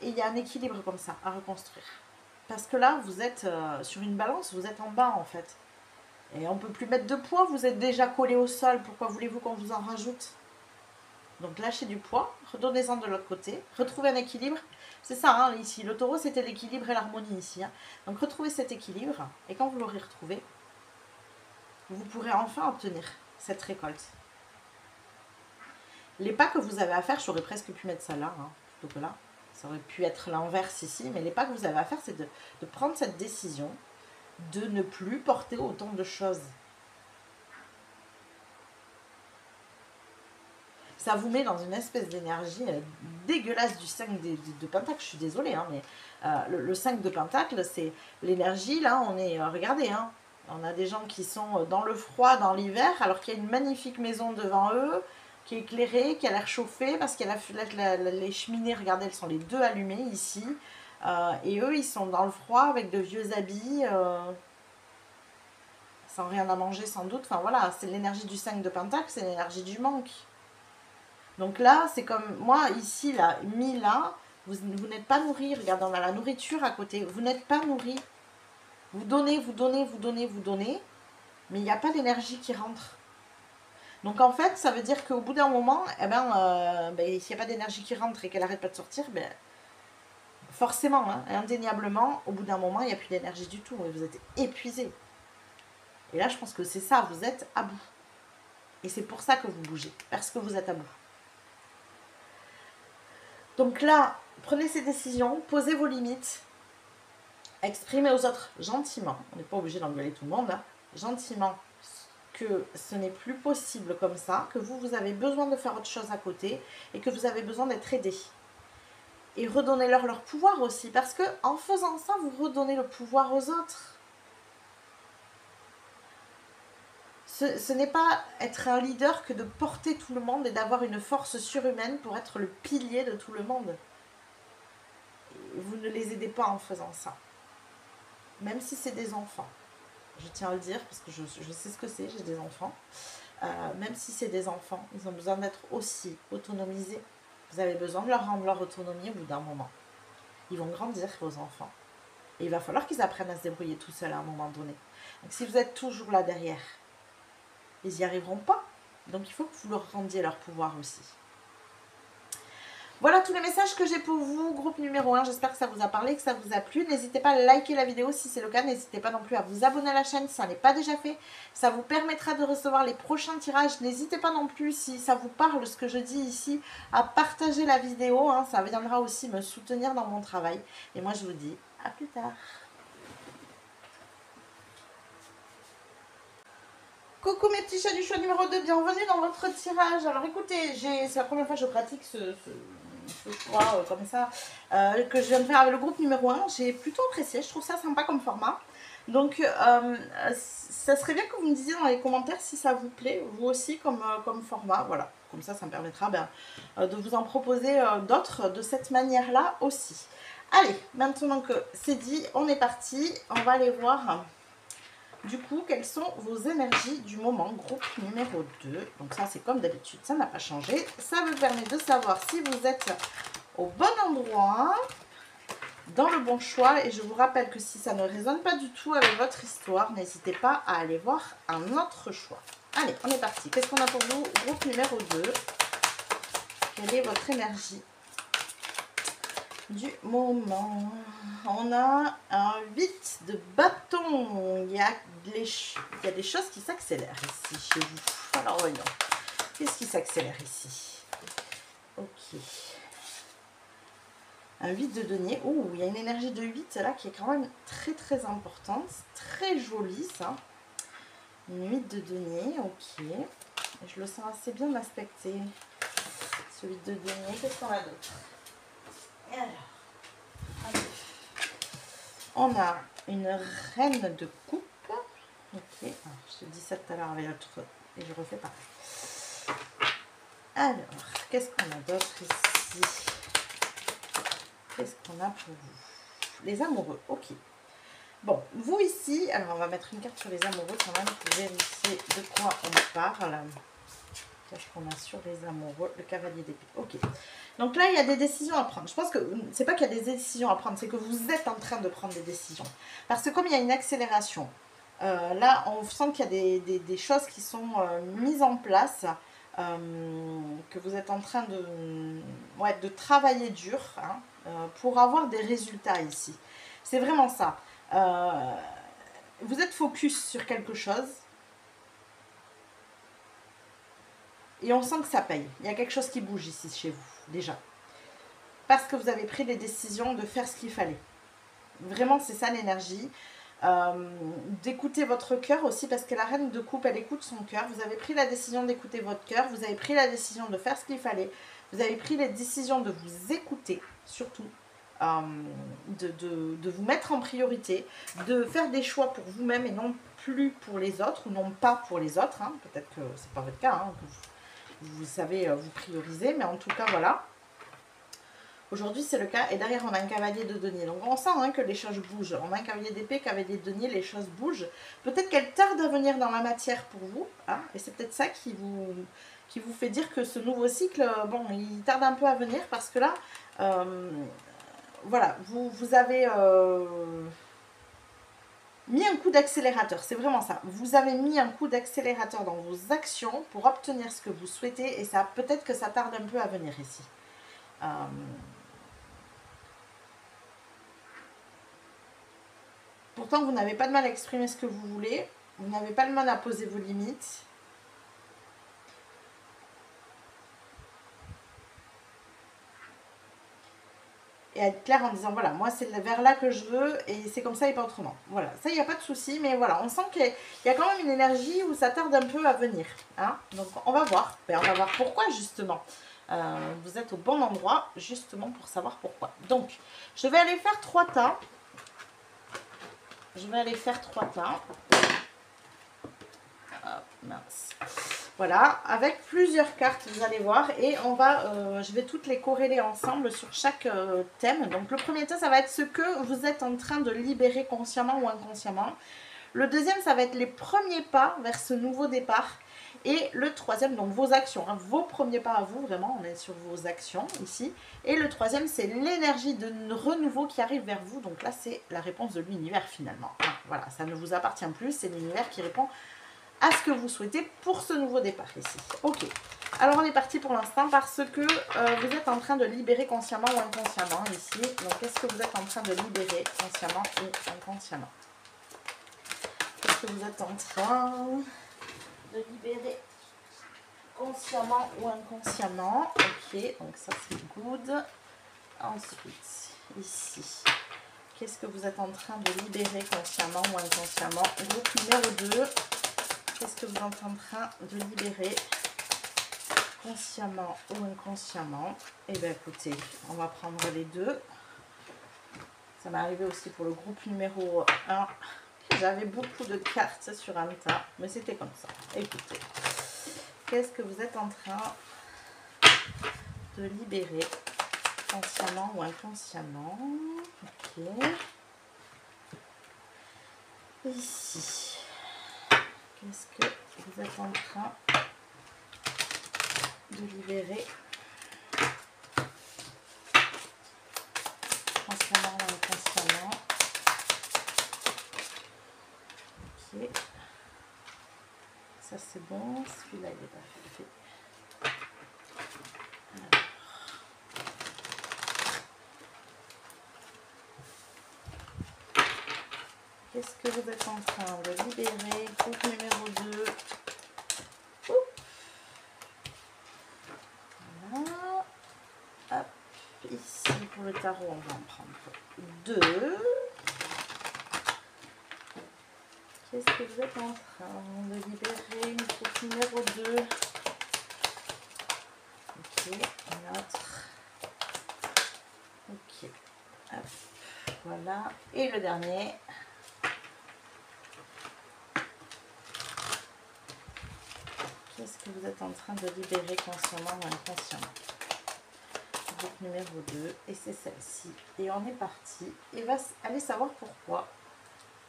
Et il y a un équilibre comme ça à reconstruire. Parce que là, vous êtes sur une balance, vous êtes en bas en fait. Et on ne peut plus mettre de poids, vous êtes déjà collé au sol, pourquoi voulez-vous qu'on vous en rajoute? Donc lâchez du poids, redonnez-en de l'autre côté, retrouvez un équilibre. C'est ça, hein, ici, le taureau, c'était l'équilibre et l'harmonie ici. Hein. Donc retrouvez cet équilibre, et quand vous l'aurez retrouvé, vous pourrez enfin obtenir cette récolte. Les pas que vous avez à faire, j'aurais presque pu mettre ça là, hein, plutôt que là. Ça aurait pu être l'inverse ici, mais les pas que vous avez à faire, c'est de prendre cette décision de ne plus porter autant de choses. Ça vous met dans une espèce d'énergie dégueulasse du 5 de Pentacle. Je suis désolée, hein, mais le 5 de Pentacle, c'est l'énergie. Là, on est, regardez, hein, on a des gens qui sont dans le froid, dans l'hiver, alors qu'il y a une magnifique maison devant eux, qui est éclairée, qui a l'air chauffée, parce qu'il y a les cheminées, regardez, elles sont les deux allumées ici. Et eux, ils sont dans le froid avec de vieux habits, sans rien à manger sans doute. Enfin voilà, c'est l'énergie du 5 de Pentacle, c'est l'énergie du manque. Donc là, c'est comme moi, ici, là, mis là, vous n'êtes pas nourri. Regardez, on a la nourriture à côté. Vous n'êtes pas nourri. Vous donnez, vous donnez, vous donnez, vous donnez, mais il n'y a pas d'énergie qui rentre. Donc en fait, ça veut dire qu'au bout d'un moment, eh s'il n'y a pas d'énergie qui rentre et qu'elle n'arrête pas de sortir, forcément, hein, indéniablement, au bout d'un moment, il n'y a plus d'énergie du tout. Et vous êtes épuisé. Et là, je pense que c'est ça, vous êtes à bout. Et c'est pour ça que vous bougez, parce que vous êtes à bout. Donc là, prenez ces décisions, posez vos limites. Exprimez aux autres gentiment, on n'est pas obligé d'engueuler tout le monde, hein, gentiment, que ce n'est plus possible comme ça, que vous avez besoin de faire autre chose à côté et que vous avez besoin d'être aidé. Et redonnez-leur leur pouvoir aussi, parce que en faisant ça, vous redonnez le pouvoir aux autres. Ce n'est pas être un leader que de porter tout le monde et d'avoir une force surhumaine pour être le pilier de tout le monde. Vous ne les aidez pas en faisant ça. Même si c'est des enfants. Je tiens à le dire parce que je sais ce que c'est, j'ai des enfants. Même si c'est des enfants, ils ont besoin d'être aussi autonomisés. Vous avez besoin de leur rendre leur autonomie au bout d'un moment. Ils vont grandir, vos enfants. Et il va falloir qu'ils apprennent à se débrouiller tout seuls à un moment donné. Donc si vous êtes toujours là derrière, ils n'y arriveront pas. Donc il faut que vous leur rendiez leur pouvoir aussi. Voilà tous les messages que j'ai pour vous, groupe numéro 1. J'espère que ça vous a parlé, que ça vous a plu. N'hésitez pas à liker la vidéo si c'est le cas. N'hésitez pas non plus à vous abonner à la chaîne si ça n'est pas déjà fait. Ça vous permettra de recevoir les prochains tirages. N'hésitez pas non plus, si ça vous parle ce que je dis ici, à partager la vidéo. Hein. Ça viendra aussi me soutenir dans mon travail. Et moi, je vous dis à plus tard. Coucou mes petits chats du choix numéro 2, bienvenue dans votre tirage. Alors écoutez, c'est la première fois que je pratique ce choix comme ça, que je viens de faire avec le groupe numéro 1. J'ai plutôt apprécié, je trouve ça sympa comme format. Donc ça serait bien que vous me disiez dans les commentaires si ça vous plaît, vous aussi comme format. Voilà, comme ça me permettra de vous en proposer d'autres de cette manière-là aussi. Allez, maintenant que c'est dit, on est parti, on va aller voir... Du coup, quelles sont vos énergies du moment, groupe numéro 2. Donc ça, c'est comme d'habitude, ça n'a pas changé. Ça me permet de savoir si vous êtes au bon endroit, dans le bon choix. Et je vous rappelle que si ça ne résonne pas du tout avec votre histoire, n'hésitez pas à aller voir un autre choix. Allez, on est parti. Qu'est-ce qu'on a pour vous, groupe numéro 2? Quelle est votre énergie du moment? On a un 8 de bâton. Il y a des choses qui s'accélèrent ici chez vous. Alors voyons. Qu'est-ce qui s'accélère ici? Ok. Un 8 de denier. Oh, il y a une énergie de 8 là qui est quand même très très importante. Très joli ça. Une 8 de denier. Ok. Et je le sens assez bien aspecté. Ce 8 de denier. Qu'est-ce qu'on a d'autre? Et alors, on a une reine de coupe. Ok, alors, je te dis ça tout à l'heure avec l'autre et je refais pareil. Alors, qu'est-ce qu'on a d'autre ici? Qu'est-ce qu'on a pour vous? Les amoureux, ok. Bon, vous ici, alors on va mettre une carte sur les amoureux quand même pour vérifier de quoi on parle. Qu'est-ce qu'on a sur les amoureux? Le cavalier d'épée, ok. Donc là, il y a des décisions à prendre. Je pense que c'est pas qu'il y a des décisions à prendre, c'est que vous êtes en train de prendre des décisions. Parce que comme il y a une accélération, là, on sent qu'il y a des choses qui sont mises en place, que vous êtes en train de travailler dur pour avoir des résultats ici. C'est vraiment ça. Vous êtes focus sur quelque chose. Et on sent que ça paye. Il y a quelque chose qui bouge ici chez vous, déjà. Parce que vous avez pris les décisions de faire ce qu'il fallait. Vraiment, c'est ça l'énergie. D'écouter votre cœur aussi, parce que la reine de coupe, elle écoute son cœur. Vous avez pris la décision d'écouter votre cœur. Vous avez pris la décision de faire ce qu'il fallait. Vous avez pris la décision de vous écouter, surtout. De vous mettre en priorité. De faire des choix pour vous-même et non plus pour les autres, ou non pas pour les autres. Hein. Peut-être que c'est pas votre cas, hein, que vous savez vous prioriser, mais en tout cas, voilà. Aujourd'hui, c'est le cas. Et derrière, on a un cavalier de denier. Donc, on sent que les choses bougent. On a un cavalier d'épée, cavalier de denier, les choses bougent. Peut-être qu'elles tardent à venir dans la matière pour vous. Hein, et c'est peut-être ça qui vous fait dire que ce nouveau cycle, bon, il tarde un peu à venir. Parce que là, voilà, vous avez... mis un coup d'accélérateur, c'est vraiment ça. Vous avez mis un coup d'accélérateur dans vos actions pour obtenir ce que vous souhaitez et ça peut-être que ça tarde un peu à venir ici. Pourtant, vous n'avez pas de mal à exprimer ce que vous voulez. Vous n'avez pas de mal à poser vos limites. et être clair en disant voilà, moi c'est vers là que je veux et c'est comme ça et pas autrement. Voilà, ça il n'y a pas de souci, mais voilà, on sent qu'il y a quand même une énergie où ça tarde un peu à venir. Hein. Donc on va voir, on va voir pourquoi justement. Vous êtes au bon endroit justement pour savoir pourquoi. Donc je vais aller faire 3 tas. Je vais aller faire 3 tas. Hop, mince. Voilà, avec plusieurs cartes, vous allez voir, et on va, je vais toutes les corréler ensemble sur chaque thème. Donc le premier thème, ça va être ce que vous êtes en train de libérer consciemment ou inconsciemment. Le deuxième, ça va être les premiers pas vers ce nouveau départ. Et le troisième, donc vos actions, hein, vos premiers pas à vous, vraiment, on est sur vos actions ici. Et le troisième, c'est l'énergie de renouveau qui arrive vers vous. Donc là, c'est la réponse de l'univers finalement. Hein, voilà, ça ne vous appartient plus, c'est l'univers qui répond à ce que vous souhaitez pour ce nouveau départ ici. Ok, alors on est parti pour l'instant parce que vous êtes en train de libérer consciemment ou inconsciemment ici. Donc qu'est-ce que vous êtes en train de libérer consciemment ou inconsciemment? Qu'est-ce que vous êtes en train de libérer consciemment ou inconsciemment? Ok, donc ça c'est good. Ensuite, ici, qu'est-ce que vous êtes en train de libérer consciemment ou inconsciemment? Groupe numéro 2. Qu'est-ce que vous êtes en train de libérer consciemment ou inconsciemment? Eh bien, écoutez, on va prendre les deux. Ça m'est arrivé aussi pour le groupe numéro 1. J'avais beaucoup de cartes sur un tas, mais c'était comme ça. Écoutez, qu'est-ce que vous êtes en train de libérer consciemment ou inconsciemment? Ok. Ici. Qu'est-ce que vous êtes en train de libérer consciemment ou inconsciemment? Ok. Ça c'est bon. Celui-là il n'est pas fait. Alors. Qu'est-ce que vous êtes en train de libérer? Groupe numéro 2. Voilà. Hop. Ici, pour le tarot, on va en prendre 2. Qu'est-ce que vous êtes en train de libérer? Groupe numéro 2. Ok, un autre. Ok. Hop. Voilà. Et le dernier. Qu'est-ce que vous êtes en train de libérer consciemment ou inconsciemment? Groupe numéro 2, et c'est celle-ci. Et on est parti. Et va aller savoir pourquoi.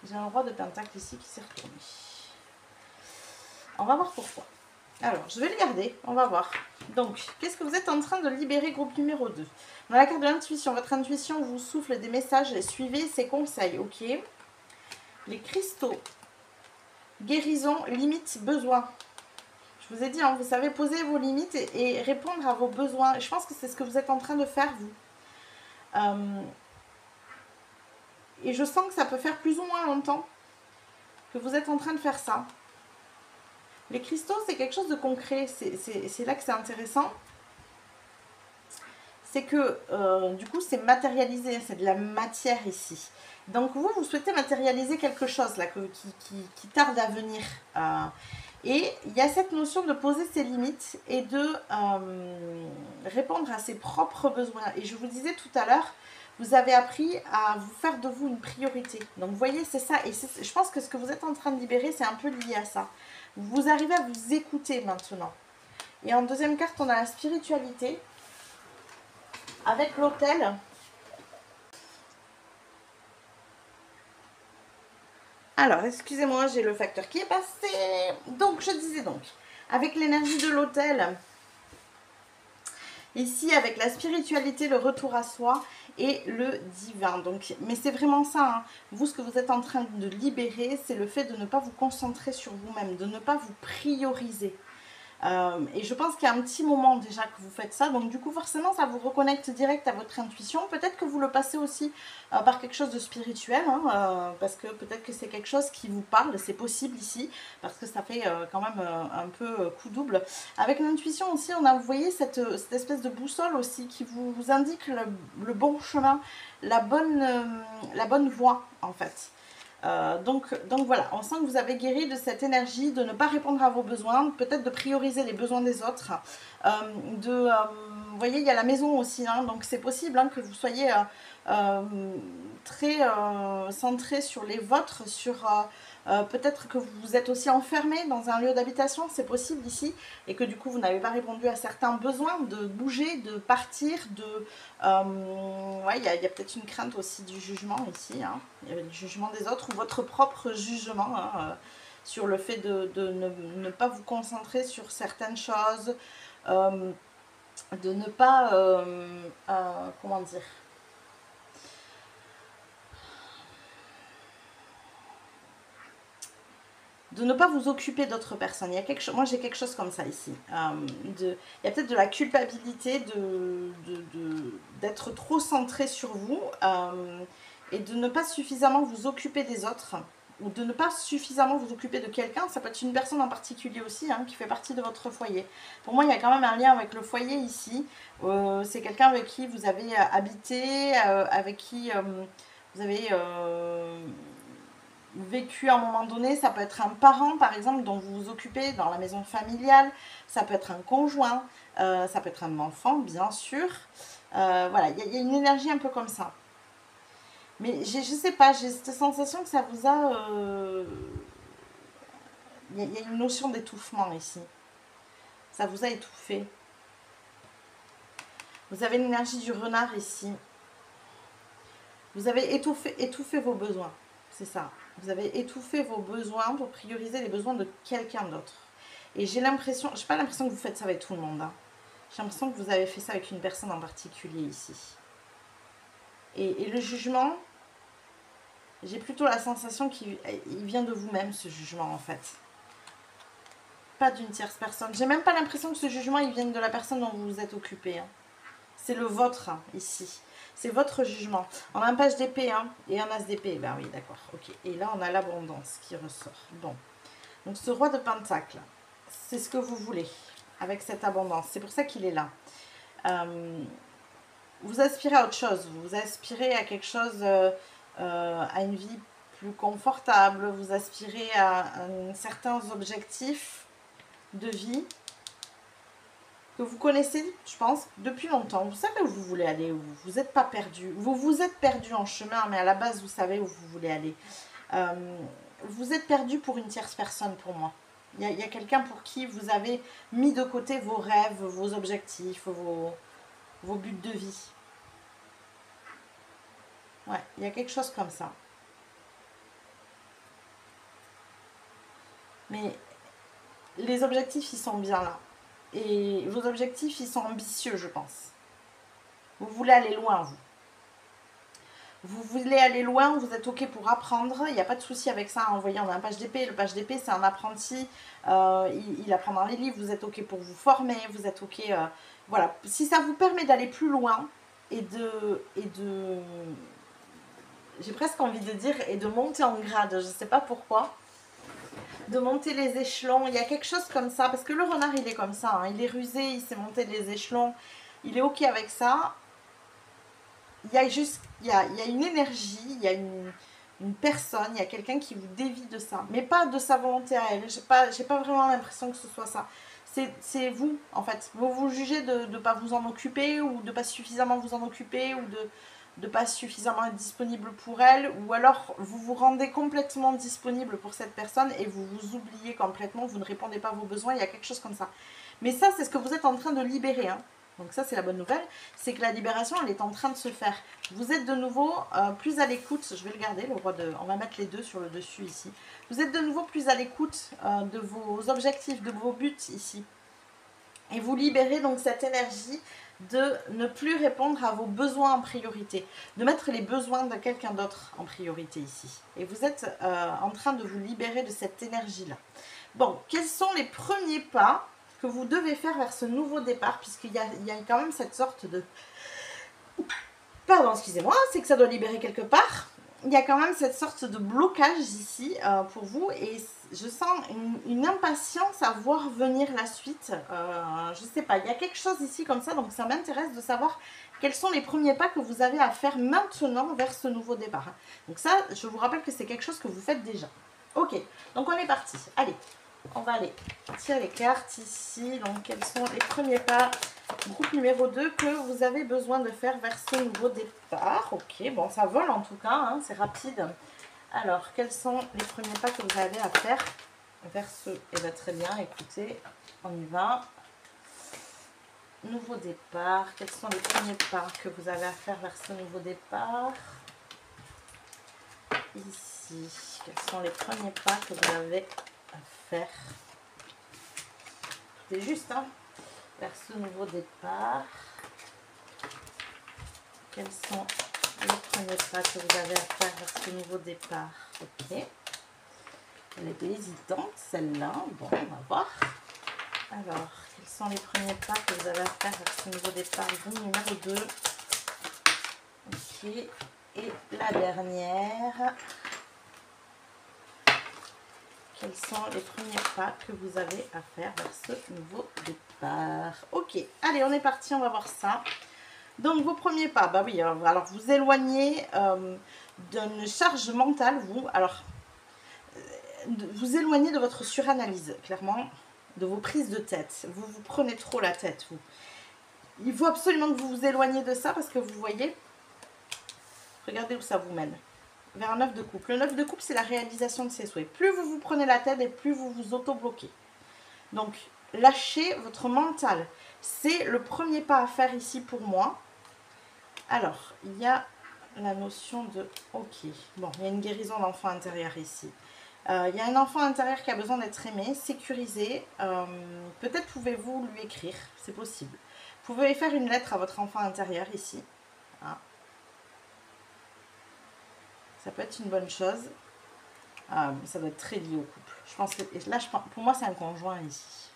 J'ai un roi de pentacle ici qui s'est retourné. On va voir pourquoi. Alors, je vais le garder. On va voir. Donc, qu'est-ce que vous êtes en train de libérer, groupe numéro 2? Dans la carte de l'intuition, votre intuition vous souffle des messages et suivez ses conseils. Ok. Les cristaux. Guérison, limite, besoin. Je vous ai dit, hein, vous savez poser vos limites et répondre à vos besoins. Je pense que c'est ce que vous êtes en train de faire, vous. Et je sens que ça peut faire plus ou moins longtemps que vous êtes en train de faire ça. Les cristaux, c'est quelque chose de concret. C'est là que c'est intéressant. C'est que, du coup, c'est matérialisé. C'est de la matière ici. Donc, vous souhaitez matérialiser quelque chose là qui tarde à venir. Et il y a cette notion de poser ses limites et de répondre à ses propres besoins. Et je vous disais tout à l'heure, vous avez appris à vous faire de vous une priorité. Donc, vous voyez, c'est ça. Et je pense que ce que vous êtes en train de libérer, c'est un peu lié à ça. Vous arrivez à vous écouter maintenant. Et en deuxième carte, on a la spiritualité. Avec l'autel. Alors, excusez-moi, j'ai le facteur qui est passé. Donc, je disais donc, avec l'énergie de l'autel, ici, avec la spiritualité, le retour à soi et le divin. Donc, mais c'est vraiment ça, hein. Vous, ce que vous êtes en train de libérer, c'est le fait de ne pas vous concentrer sur vous-même, de ne pas vous prioriser. Et je pense qu'il y a un petit moment déjà que vous faites ça. Donc du coup, forcément, ça vous reconnecte direct à votre intuition. Peut-être que vous le passez aussi par quelque chose de spirituel. Hein, parce que peut-être que c'est quelque chose qui vous parle. C'est possible ici. Parce que ça fait quand même un peu coup double. Avec l'intuition aussi, on a, vous voyez, cette espèce de boussole aussi qui vous indique le bon chemin, la bonne voie en fait. Donc voilà, on sent que vous avez guéri de cette énergie de ne pas répondre à vos besoins, peut-être de prioriser les besoins des autres. Vous voyez, il y a la maison aussi, hein, donc c'est possible hein, que vous soyez très centré sur les vôtres, sur peut-être que vous êtes aussi enfermé dans un lieu d'habitation, c'est possible ici, et que du coup vous n'avez pas répondu à certains besoins de bouger, de partir, ouais, il y a peut-être une crainte aussi du jugement ici, hein. Il y a le jugement des autres ou votre propre jugement hein, sur le fait de ne pas vous concentrer sur certaines choses, de ne pas, comment dire, de ne pas vous occuper d'autres personnes. Il y a quelque chose, moi j'ai quelque chose comme ça ici. Il y a peut-être de la culpabilité d'être trop centré sur vous et de ne pas suffisamment vous occuper des autres ou de ne pas suffisamment vous occuper de quelqu'un. Ça peut être une personne en particulier aussi hein, qui fait partie de votre foyer. Pour moi, il y a quand même un lien avec le foyer ici. C'est quelqu'un avec qui vous avez habité, avec qui vous avez vécu à un moment donné. Ça peut être un parent par exemple dont vous vous occupez dans la maison familiale, ça peut être un conjoint, ça peut être un enfant bien sûr, voilà, il y a une énergie un peu comme ça, mais je sais pas, j'ai cette sensation que ça vous a il y a une notion d'étouffement ici, ça vous a étouffé, vous avez l'énergie du renard ici, vous avez étouffé vos besoins, c'est ça. Vous avez étouffé vos besoins pour prioriser les besoins de quelqu'un d'autre. Et j'ai l'impression, je n'ai pas l'impression que vous faites ça avec tout le monde. Hein. J'ai l'impression que vous avez fait ça avec une personne en particulier ici. Et le jugement, j'ai plutôt la sensation qu'il vient de vous-même, ce jugement en fait. Pas d'une tierce personne. J'ai même pas l'impression que ce jugement, il vienne de la personne dont vous vous êtes occupé. Hein. C'est le vôtre hein, ici. C'est votre jugement. On a un page d'épée hein, et un as d'épée. Ben oui, d'accord. Ok. Et là, on a l'abondance qui ressort. Bon. Donc, ce roi de Pentacle, c'est ce que vous voulez avec cette abondance. C'est pour ça qu'il est là. Vous aspirez à autre chose. Vous aspirez à quelque chose, à une vie plus confortable. Vous aspirez à certains objectifs de vie que vous connaissez, je pense, depuis longtemps. Vous savez où vous voulez aller, où vous n'êtes pas perdu. Vous vous êtes perdu en chemin, mais à la base, vous savez où vous voulez aller. Vous êtes perdu pour une tierce personne, pour moi. Il y a quelqu'un pour qui vous avez mis de côté vos rêves, vos objectifs, vos buts de vie. Ouais, il y a quelque chose comme ça. Mais les objectifs, ils sont bien là. Et vos objectifs, ils sont ambitieux, je pense. Vous voulez aller loin, vous. Vous voulez aller loin, vous êtes OK pour apprendre. Il n'y a pas de souci avec ça. Vous voyez, on a un page d'épée. Le page d'épée, c'est un apprenti. Il apprend dans les livres. Vous êtes OK pour vous former. Vous êtes OK... voilà. Si ça vous permet d'aller plus loin et de j'ai presque envie de dire, et de monter en grade. Je ne sais pas pourquoi. De monter les échelons, il y a quelque chose comme ça, parce que le renard il est comme ça, hein, il est rusé, il sait monter les échelons, il est ok avec ça. Il y a juste, il y a une énergie, il y a une personne, il y a quelqu'un qui vous dévie de ça, mais pas de sa volonté à elle. J'ai pas vraiment l'impression que ce soit ça. C'est vous en fait, vous vous jugez de ne pas vous en occuper, ou de ne pas suffisamment vous en occuper, ou de ne pas suffisamment être disponible pour elle, ou alors vous vous rendez complètement disponible pour cette personne et vous vous oubliez complètement, vous ne répondez pas à vos besoins, il y a quelque chose comme ça. Mais ça, c'est ce que vous êtes en train de libérer. Hein. Donc ça, c'est la bonne nouvelle, c'est que la libération, elle est en train de se faire. Vous êtes de nouveau plus à l'écoute, je vais le garder, le roi de... On va mettre les deux sur le dessus ici. Vous êtes de nouveau plus à l'écoute de vos objectifs, de vos buts ici. Et vous libérez donc cette énergie de ne plus répondre à vos besoins en priorité, de mettre les besoins de quelqu'un d'autre en priorité ici. Et vous êtes en train de vous libérer de cette énergie-là. Bon, quels sont les premiers pas que vous devez faire vers ce nouveau départ, puisqu'il y a quand même cette sorte de... Pardon, excusez-moi, c'est que ça doit libérer quelque part. Il y a quand même cette sorte de blocage ici pour vous, et je sens une impatience à voir venir la suite. Je sais pas, il y a quelque chose ici comme ça, donc ça m'intéresse de savoir quels sont les premiers pas que vous avez à faire maintenant vers ce nouveau départ. Donc ça, je vous rappelle que c'est quelque chose que vous faites déjà. Ok, donc on est parti. Allez, on va aller tirer les cartes ici. Donc quels sont les premiers pas, groupe numéro 2, que vous avez besoin de faire vers ce nouveau départ? Ok, bon, ça vole en tout cas, hein, c'est rapide. Alors, quels sont les premiers pas que vous avez à faire vers ce... Eh bien, très bien, écoutez, on y va. Nouveau départ. Quels sont les premiers pas que vous avez à faire vers ce nouveau départ? Ici, quels sont les premiers pas que vous avez à faire? C'est juste, hein, vers ce nouveau départ. Quels sont les premiers pas que vous avez à faire vers ce nouveau départ? Ok. Elle était hésitante, celle-là. Bon, on va voir. Alors, quels sont les premiers pas que vous avez à faire vers ce nouveau départ? Vous, numéro 2. Ok. Et la dernière. Quels sont les premiers pas que vous avez à faire vers ce nouveau départ? Ok, allez, on est parti, on va voir ça. Donc, vos premiers pas, bah oui, alors vous éloignez d'une charge mentale, vous. Alors, vous éloignez de votre suranalyse, clairement, de vos prises de tête. Vous vous prenez trop la tête, vous. Il faut absolument que vous vous éloigniez de ça parce que vous voyez, regardez où ça vous mène. Vers un 9 de coupe. Le 9 de coupe, c'est la réalisation de ses souhaits. Plus vous vous prenez la tête et plus vous vous auto-bloquez. Donc, lâchez votre mental. C'est le premier pas à faire ici pour moi. Alors, il y a la notion de... Ok, bon, il y a une guérison d'enfant intérieur ici. Il y a un enfant intérieur qui a besoin d'être aimé, sécurisé. Peut-être pouvez-vous lui écrire, c'est possible. Vous pouvez faire une lettre à votre enfant intérieur ici. Ah. Ça peut être une bonne chose. Ça doit être très lié au couple. Je pense que là, pour moi, c'est un conjoint ici.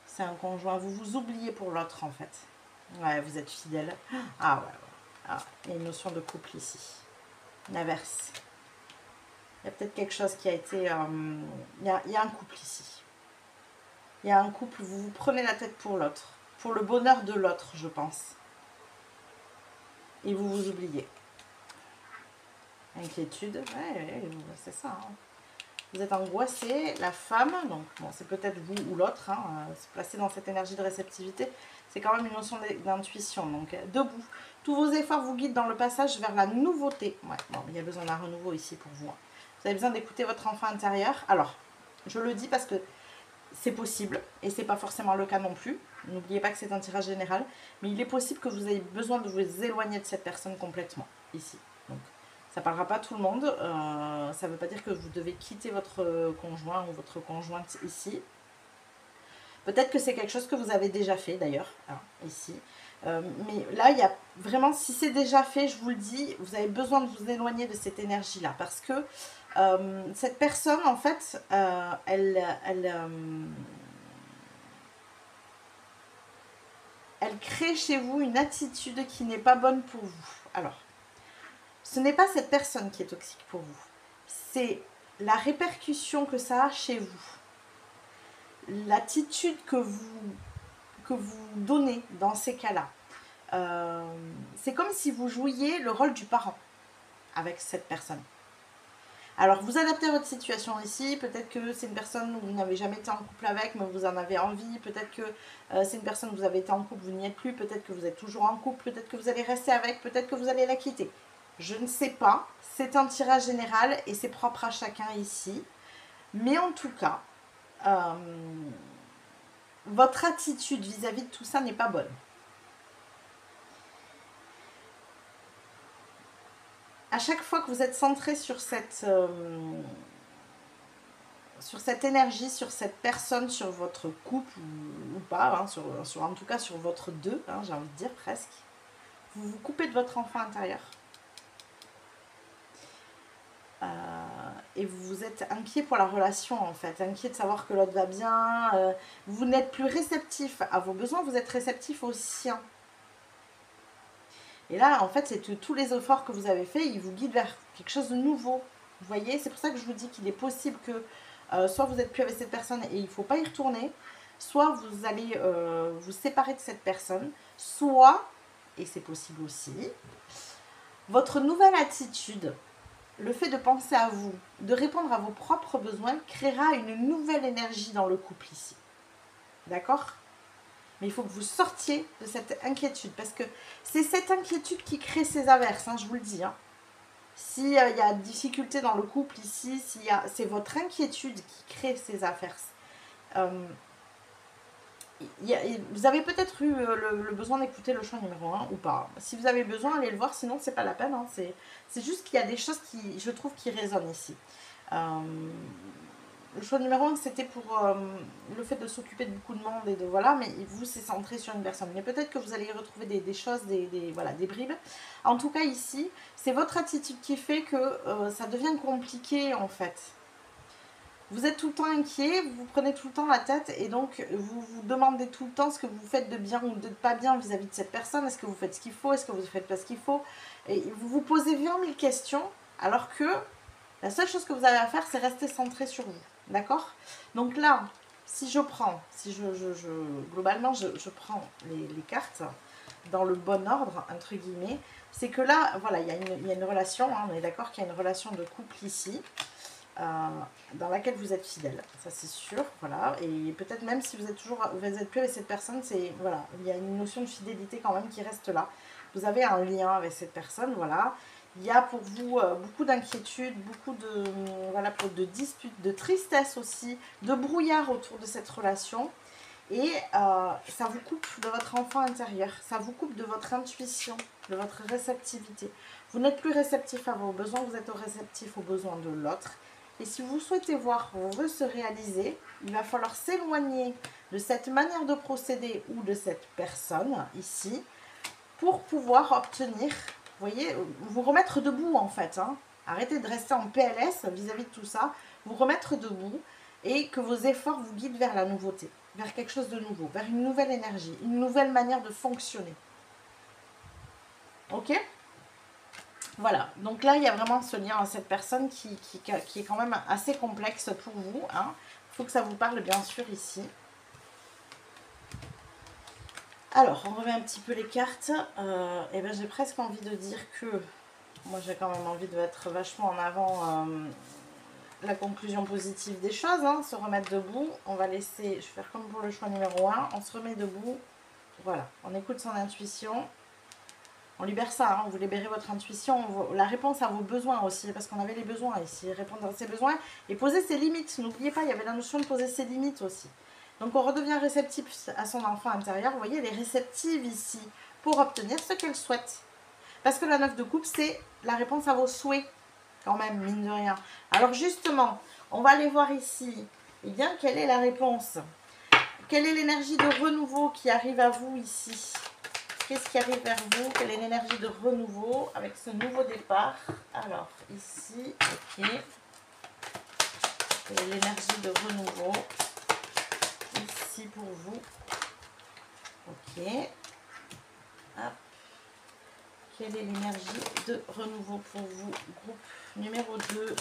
C'est un conjoint. Vous vous oubliez pour l'autre, en fait. Ouais, vous êtes fidèle. Ah ouais. Ah, il y a une notion de couple ici. L'inverse. Il y a peut-être quelque chose qui a été... il y a un couple ici. Il y a un couple, vous vous prenez la tête pour l'autre. Pour le bonheur de l'autre, je pense. Et vous vous oubliez. Inquiétude. Ouais, c'est ça. Hein. Vous êtes angoissé, la femme, donc bon, c'est peut-être vous ou l'autre, hein, se placer dans cette énergie de réceptivité, c'est quand même une notion d'intuition. Donc, debout. Tous vos efforts vous guident dans le passage vers la nouveauté. Ouais, bon, il y a besoin d'un renouveau ici pour vous. Hein. Vous avez besoin d'écouter votre enfant intérieur. Alors, je le dis parce que c'est possible, et c'est pas forcément le cas non plus. N'oubliez pas que c'est un tirage général, mais il est possible que vous ayez besoin de vous éloigner de cette personne complètement, ici. Donc, ça ne parlera pas à tout le monde. Ça ne veut pas dire que vous devez quitter votre conjoint ou votre conjointe ici. Peut-être que c'est quelque chose que vous avez déjà fait d'ailleurs, ici. Mais là, il y a vraiment, si c'est déjà fait, je vous le dis, vous avez besoin de vous éloigner de cette énergie-là. Parce que cette personne, en fait, elle crée chez vous une attitude qui n'est pas bonne pour vous. Alors, ce n'est pas cette personne qui est toxique pour vous. C'est la répercussion que ça a chez vous. L'attitude que vous donnez dans ces cas-là. C'est comme si vous jouiez le rôle du parent avec cette personne. Alors, vous adaptez à votre situation ici. Peut-être que c'est une personne où vous n'avez jamais été en couple avec, mais vous en avez envie. Peut-être que c'est une personne où vous avez été en couple, vous n'y êtes plus. Peut-être que vous êtes toujours en couple. Peut-être que vous allez rester avec. Peut-être que vous allez la quitter. Je ne sais pas. C'est un tirage général et c'est propre à chacun ici. Mais en tout cas, votre attitude vis-à-vis de tout ça n'est pas bonne. À chaque fois que vous êtes centré sur cette énergie, sur cette personne, sur votre couple ou pas, hein, en tout cas sur votre deux, hein, j'ai envie de dire presque, vous vous coupez de votre enfant intérieur. et vous êtes inquiet pour la relation en fait, inquiet de savoir que l'autre va bien, vous n'êtes plus réceptif à vos besoins, vous êtes réceptif aux siens. Et là, en fait, c'est tous les efforts que vous avez faits, ils vous guident vers quelque chose de nouveau. Vous voyez, c'est pour ça que je vous dis qu'il est possible que soit vous n'êtes plus avec cette personne et il ne faut pas y retourner, soit vous allez vous séparer de cette personne, soit, et c'est possible aussi, votre nouvelle attitude, le fait de penser à vous, de répondre à vos propres besoins, créera une nouvelle énergie dans le couple ici. D'accord ? Mais il faut que vous sortiez de cette inquiétude, parce que c'est cette inquiétude qui crée ces averses, hein, je vous le dis. Hein. S'il y a difficulté dans le couple ici, c'est votre inquiétude qui crée ces averses. Vous avez peut-être eu le besoin d'écouter le choix numéro 1 ou pas. Si vous avez besoin, allez le voir, sinon c'est pas la peine. Hein. C'est juste qu'il y a des choses qui, je trouve, qui résonnent ici. Le choix numéro 1, c'était pour le fait de s'occuper de beaucoup de monde et de voilà, mais vous, c'est centré sur une personne. Mais peut-être que vous allez y retrouver des choses, voilà, des bribes. En tout cas, ici, c'est votre attitude qui fait que ça devient compliqué en fait. Vous êtes tout le temps inquiet, vous vous prenez tout le temps la tête et donc vous vous demandez tout le temps ce que vous faites de bien ou de pas bien vis-à-vis de cette personne. Est-ce que vous faites ce qu'il faut? Est-ce que vous ne faites pas ce qu'il faut? Et vous vous posez 20 000 questions alors que la seule chose que vous avez à faire, c'est rester centré sur vous. D'accord? Donc là, si je prends, globalement, je prends les cartes dans le bon ordre, entre guillemets, c'est que là, voilà, il y a une relation, hein, on est d'accord qu'il y a une relation de couple ici. Dans laquelle vous êtes fidèle, ça c'est sûr, voilà, et peut-être même si vous êtes plus avec cette personne, c'est voilà, il y a une notion de fidélité quand même qui reste là. Vous avez un lien avec cette personne, voilà. Il y a pour vous beaucoup d'inquiétude, beaucoup de voilà, de disputes, de tristesse aussi, de brouillard autour de cette relation. Et ça vous coupe de votre enfant intérieur, ça vous coupe de votre intuition, de votre réceptivité. Vous n'êtes plus réceptif à vos besoins, vous êtes réceptif aux besoins de l'autre. Et si vous souhaitez voir vos vœux se réaliser, il va falloir s'éloigner de cette manière de procéder ou de cette personne ici pour pouvoir obtenir, vous voyez, vous remettre debout en fait. Hein. Arrêtez de rester en PLS vis-à-vis de tout ça, vous remettre debout et que vos efforts vous guident vers la nouveauté, vers quelque chose de nouveau, vers une nouvelle énergie, une nouvelle manière de fonctionner. Ok ? Voilà, donc là, il y a vraiment ce lien à cette personne qui est quand même assez complexe pour vous. Hein. Il faut que ça vous parle, bien sûr, ici. Alors, on remet un petit peu les cartes. Et ben, j'ai presque envie de dire que... Moi, j'ai quand même envie de mettre vachement en avant la conclusion positive des choses. Hein, se remettre debout. On va laisser... Je vais faire comme pour le choix numéro 1. On se remet debout. Voilà, on écoute son intuition. On libère ça, hein, vous libérez votre intuition, la réponse à vos besoins aussi, parce qu'on avait les besoins ici, répondre à ses besoins et poser ses limites. N'oubliez pas, il y avait la notion de poser ses limites aussi. Donc on redevient réceptif à son enfant intérieur. Vous voyez, elle est réceptive ici pour obtenir ce qu'elle souhaite. Parce que la 9 de coupe, c'est la réponse à vos souhaits, quand même, mine de rien. Alors justement, on va aller voir ici, eh bien, quelle est la réponse? Quelle est l'énergie de renouveau qui arrive à vous ici? Qu'est-ce qui arrive vers vous? Quelle est l'énergie de renouveau avec ce nouveau départ? Alors, ici, ok. Quelle est l'énergie de renouveau ici pour vous? Ok. Hop. Quelle est l'énergie de renouveau pour vous? Groupe numéro 2.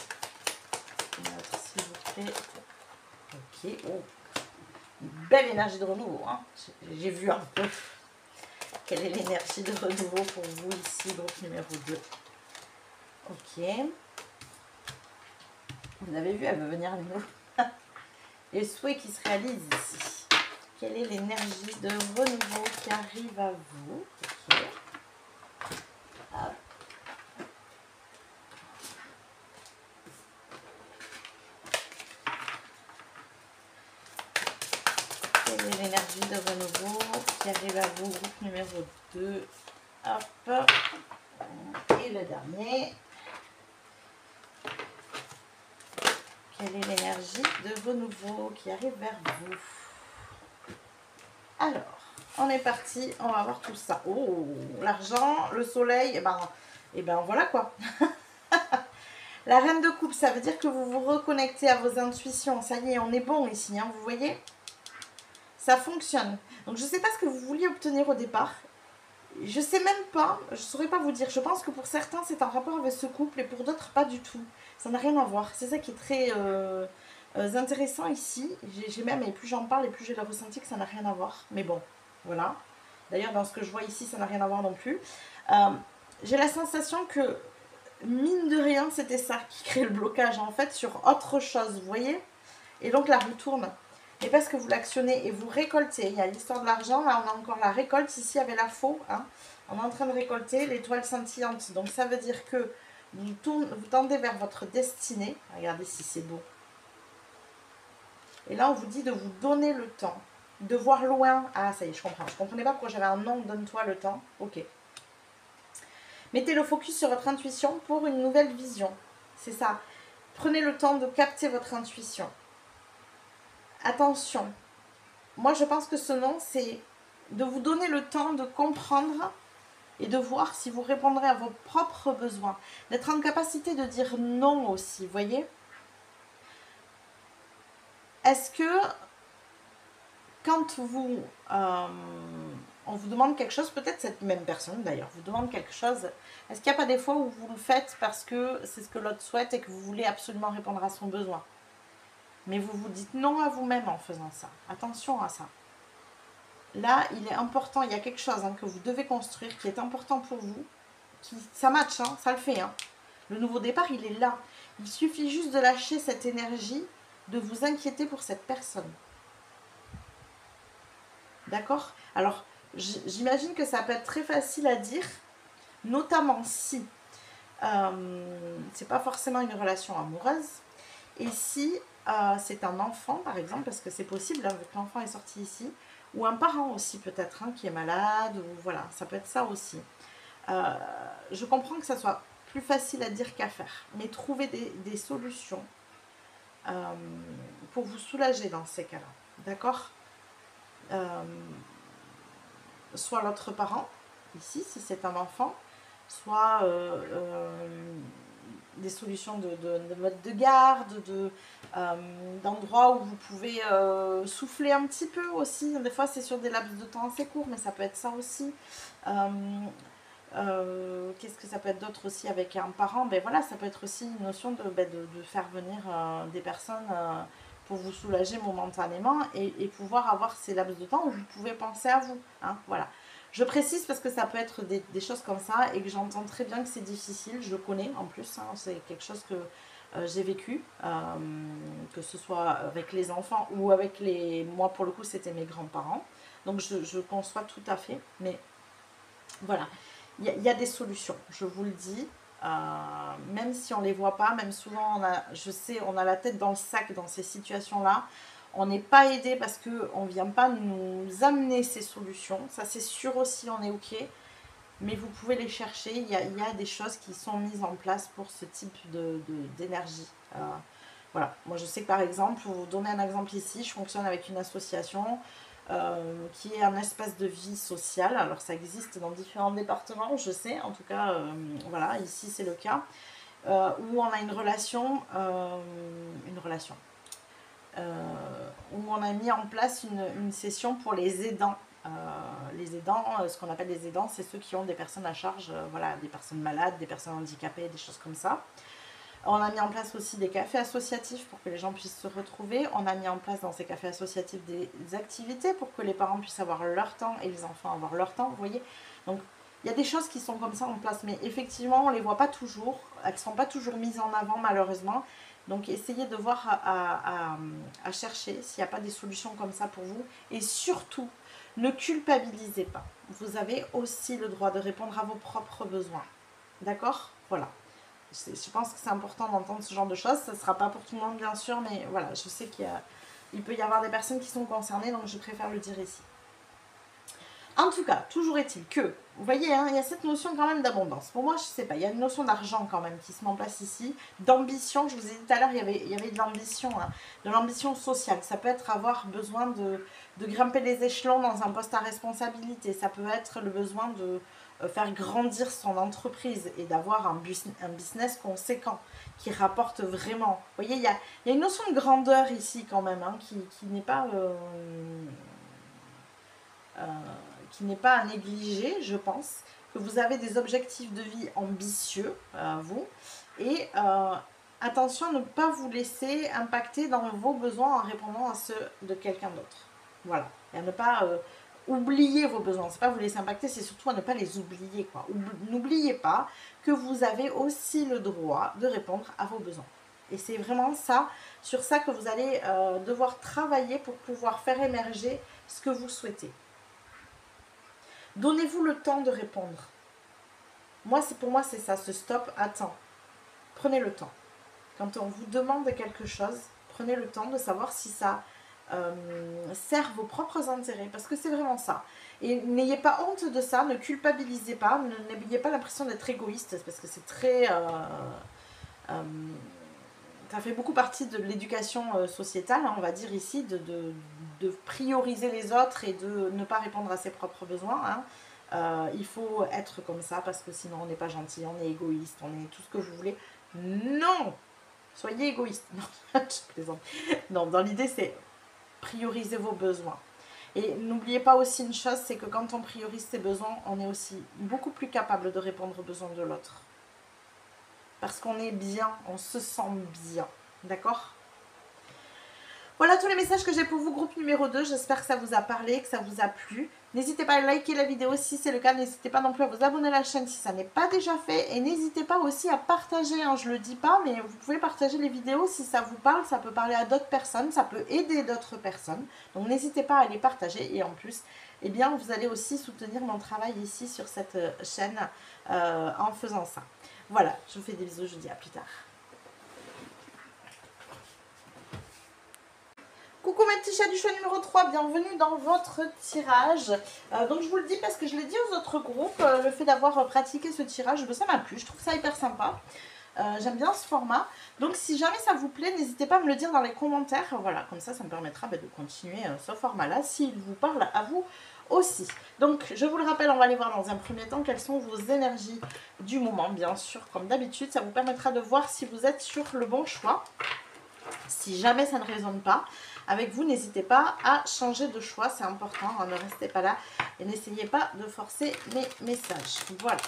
S'il vous plaît. Ok. Oh. Une belle énergie de renouveau. Hein. J'ai vu un peu. Quelle est l'énergie de renouveau pour vous ici, groupe numéro 2? Ok. Vous avez vu, elle veut venir à nouveau. Les souhaits qui se réalisent ici. Quelle est l'énergie de renouveau qui arrive à vous? Ok. Hop. Quelle est l'énergie de renouveau qui arrive à vous, groupe numéro 2? Hop. Et le dernier. Quelle est l'énergie de renouveau qui arrive vers vous? Alors, on est parti, on va voir tout ça. Oh, l'argent, le soleil, et ben voilà quoi. La reine de coupe, ça veut dire que vous vous reconnectez à vos intuitions. Ça y est, on est bon ici, hein, vous voyez? Ça fonctionne. Donc, je ne sais pas ce que vous vouliez obtenir au départ. Je ne sais même pas, je ne saurais pas vous dire. Je pense que pour certains, c'est en rapport avec ce couple et pour d'autres, pas du tout. Ça n'a rien à voir. C'est ça qui est très intéressant ici. J'ai même, et plus j'en parle, et plus j'ai le ressenti que ça n'a rien à voir. Mais bon, voilà. D'ailleurs, dans ce que je vois ici, ça n'a rien à voir non plus. J'ai la sensation que, mine de rien, c'était ça qui crée le blocage, en fait, sur autre chose, vous voyez? Et donc, la roue tourne. Et parce que vous l'actionnez et vous récoltez, il y a l'histoire de l'argent, là on a encore la récolte, ici avec la faux, hein. On est en train de récolter l'étoile scintillante. Donc ça veut dire que vous tendez vers votre destinée. Regardez si c'est beau. Et là on vous dit de vous donner le temps, de voir loin. Ah ça y est, je comprends. Je ne comprenais pas pourquoi j'avais un nom, donne-toi le temps. Ok. Mettez le focus sur votre intuition pour une nouvelle vision. C'est ça. Prenez le temps de capter votre intuition. Attention, moi je pense que ce nom c'est de vous donner le temps de comprendre et de voir si vous répondrez à vos propres besoins. D'être en capacité de dire non aussi, vous voyez? Est-ce que quand vous, on vous demande quelque chose, peut-être cette même personne d'ailleurs, vous demande quelque chose, est-ce qu'il n'y a pas des fois où vous le faites parce que c'est ce que l'autre souhaite et que vous voulez absolument répondre à son besoin? Mais vous vous dites non à vous-même en faisant ça. Attention à ça. Là, il est important, il y a quelque chose que vous devez construire qui est important pour vous. Ça match, hein, ça le fait. Hein. Le nouveau départ, il est là. Il suffit juste de lâcher cette énergie, de vous inquiéter pour cette personne. D'accord? Alors, j'imagine que ça peut être très facile à dire, notamment si c'est pas forcément une relation amoureuse, et si c'est un enfant, par exemple, parce que c'est possible, hein, vu que l'enfant est sorti ici, ou un parent aussi peut-être, hein, qui est malade, ou voilà, ça peut être ça aussi. Je comprends que ça soit plus facile à dire qu'à faire, mais trouvez des solutions pour vous soulager dans ces cas-là, d'accord? Soit l'autre parent, ici, si c'est un enfant, soit des solutions de mode de garde, d'endroits où vous pouvez souffler un petit peu aussi. Des fois, c'est sur des laps de temps assez courts, mais ça peut être ça aussi. Qu'est-ce que ça peut être d'autre aussi avec un parent? Ben voilà, ça peut être aussi une notion de faire venir des personnes pour vous soulager momentanément et pouvoir avoir ces laps de temps où vous pouvez penser à vous. Hein, voilà. Je précise parce que ça peut être des choses comme ça et que j'entends très bien que c'est difficile. Je connais en plus, hein, c'est quelque chose que j'ai vécu, que ce soit avec les enfants ou avec les... Moi, pour le coup, c'était mes grands-parents. Donc, je conçois tout à fait. Mais voilà, il y a des solutions, je vous le dis. Même si on ne les voit pas, même souvent, je sais, on a la tête dans le sac dans ces situations-là. On n'est pas aidé parce qu'on ne vient pas nous amener ces solutions. Ça, c'est sûr aussi, on est OK. Mais vous pouvez les chercher. Il y a des choses qui sont mises en place pour ce type d'énergie. Voilà. Moi, je sais que par exemple, pour vous donner un exemple ici, je fonctionne avec une association qui est un espace de vie sociale. Alors, ça existe dans différents départements, je sais. En tout cas, voilà, ici, c'est le cas. Où on a une relation où on a mis en place une session pour les aidants. Les aidants, ce qu'on appelle les aidants, c'est ceux qui ont des personnes à charge, voilà, des personnes malades, des personnes handicapées, des choses comme ça. On a mis en place aussi des cafés associatifs pour que les gens puissent se retrouver. On a mis en place dans ces cafés associatifs des activités pour que les parents puissent avoir leur temps et les enfants avoir leur temps, vous voyez. Donc, il y a des choses qui sont comme ça en place, mais effectivement, on ne les voit pas toujours. Elles ne sont pas toujours mises en avant, malheureusement. Donc, essayez de voir à chercher s'il n'y a pas des solutions comme ça pour vous. Et surtout, ne culpabilisez pas. Vous avez aussi le droit de répondre à vos propres besoins. D'accord? Voilà. Je pense que c'est important d'entendre ce genre de choses. Ça ne sera pas pour tout le monde, bien sûr, mais voilà, je sais qu'il peut y avoir des personnes qui sont concernées, donc je préfère le dire ici. En tout cas, toujours est-il que, vous voyez, hein, il y a cette notion quand même d'abondance. Pour moi, je ne sais pas, il y a une notion d'argent quand même qui se met en place ici, d'ambition. Je vous ai dit tout à l'heure, il y avait de l'ambition sociale. Ça peut être avoir besoin de grimper les échelons dans un poste à responsabilité. Ça peut être le besoin faire grandir son entreprise et d'avoir un business conséquent qui rapporte vraiment. Vous voyez, il y a une notion de grandeur ici quand même, hein, qui n'est pas... qui n'est pas à négliger, je pense, que vous avez des objectifs de vie ambitieux, vous, et attention à ne pas vous laisser impacter dans vos besoins en répondant à ceux de quelqu'un d'autre. Voilà, et à ne pas oublier vos besoins, c'est pas vous laisser impacter, c'est surtout à ne pas les oublier, quoi. N'oubliez pas que vous avez aussi le droit de répondre à vos besoins. Et c'est vraiment ça, sur ça que vous allez devoir travailler pour pouvoir faire émerger ce que vous souhaitez. Donnez-vous le temps de répondre. Pour moi, c'est ça, ce stop, attends. Prenez le temps. Quand on vous demande quelque chose, prenez le temps de savoir si ça sert vos propres intérêts, parce que c'est vraiment ça. Et n'ayez pas honte de ça, ne culpabilisez pas, n'ayez pas l'impression d'être égoïste, parce que c'est très... ça fait beaucoup partie de l'éducation sociétale, hein, on va dire ici, de prioriser les autres et de ne pas répondre à ses propres besoins. Hein. Il faut être comme ça parce que sinon on n'est pas gentil, on est égoïste, on est tout ce que vous voulez. Non! Soyez égoïste. Non, je plaisante. Non, dans l'idée c'est prioriser vos besoins. Et n'oubliez pas aussi une chose, c'est que quand on priorise ses besoins, on est aussi beaucoup plus capable de répondre aux besoins de l'autre. Parce qu'on est bien, on se sent bien. D'accord ? Voilà tous les messages que j'ai pour vous, groupe numéro 2. J'espère que ça vous a parlé, que ça vous a plu. N'hésitez pas à liker la vidéo si c'est le cas. N'hésitez pas non plus à vous abonner à la chaîne si ça n'est pas déjà fait. Et n'hésitez pas aussi à partager. Hein, je ne le dis pas, mais vous pouvez partager les vidéos si ça vous parle. Ça peut parler à d'autres personnes. Ça peut aider d'autres personnes. Donc n'hésitez pas à les partager. Et en plus, eh bien, vous allez aussi soutenir mon travail ici sur cette chaîne en faisant ça. Voilà, je vous fais des bisous. Je vous dis à plus tard. Coucou mes petits chats du choix numéro 3, bienvenue dans votre tirage. Donc je vous le dis parce que je l'ai dit aux autres groupes, le fait d'avoir pratiqué ce tirage, ça m'a plu, je trouve ça hyper sympa. J'aime bien ce format. Donc si jamais ça vous plaît, n'hésitez pas à me le dire dans les commentaires. Voilà, comme ça me permettra de continuer ce format-là, s'il vous parle à vous aussi. Donc je vous le rappelle, on va aller voir dans un premier temps quelles sont vos énergies du moment, bien sûr, comme d'habitude. Ça vous permettra de voir si vous êtes sur le bon choix. Si jamais ça ne résonne pas avec vous, n'hésitez pas à changer de choix, c'est important, hein, ne restez pas là et n'essayez pas de forcer mes messages. Voilà.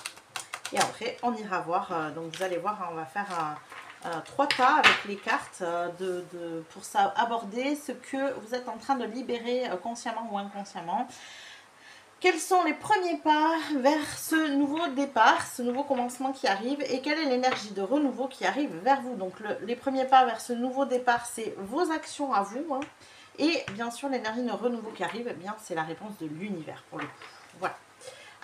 Et après, on ira voir, donc vous allez voir, hein, on va faire 3 pas avec les cartes pour ça, aborder ce que vous êtes en train de libérer consciemment ou inconsciemment. Quels sont les premiers pas vers ce nouveau départ, ce nouveau commencement qui arrive et quelle est l'énergie de renouveau qui arrive vers vous? Donc les premiers pas vers ce nouveau départ, c'est vos actions à vous. Hein, et bien sûr, l'énergie de renouveau qui arrive, eh bien c'est la réponse de l'univers pour le coup. Voilà.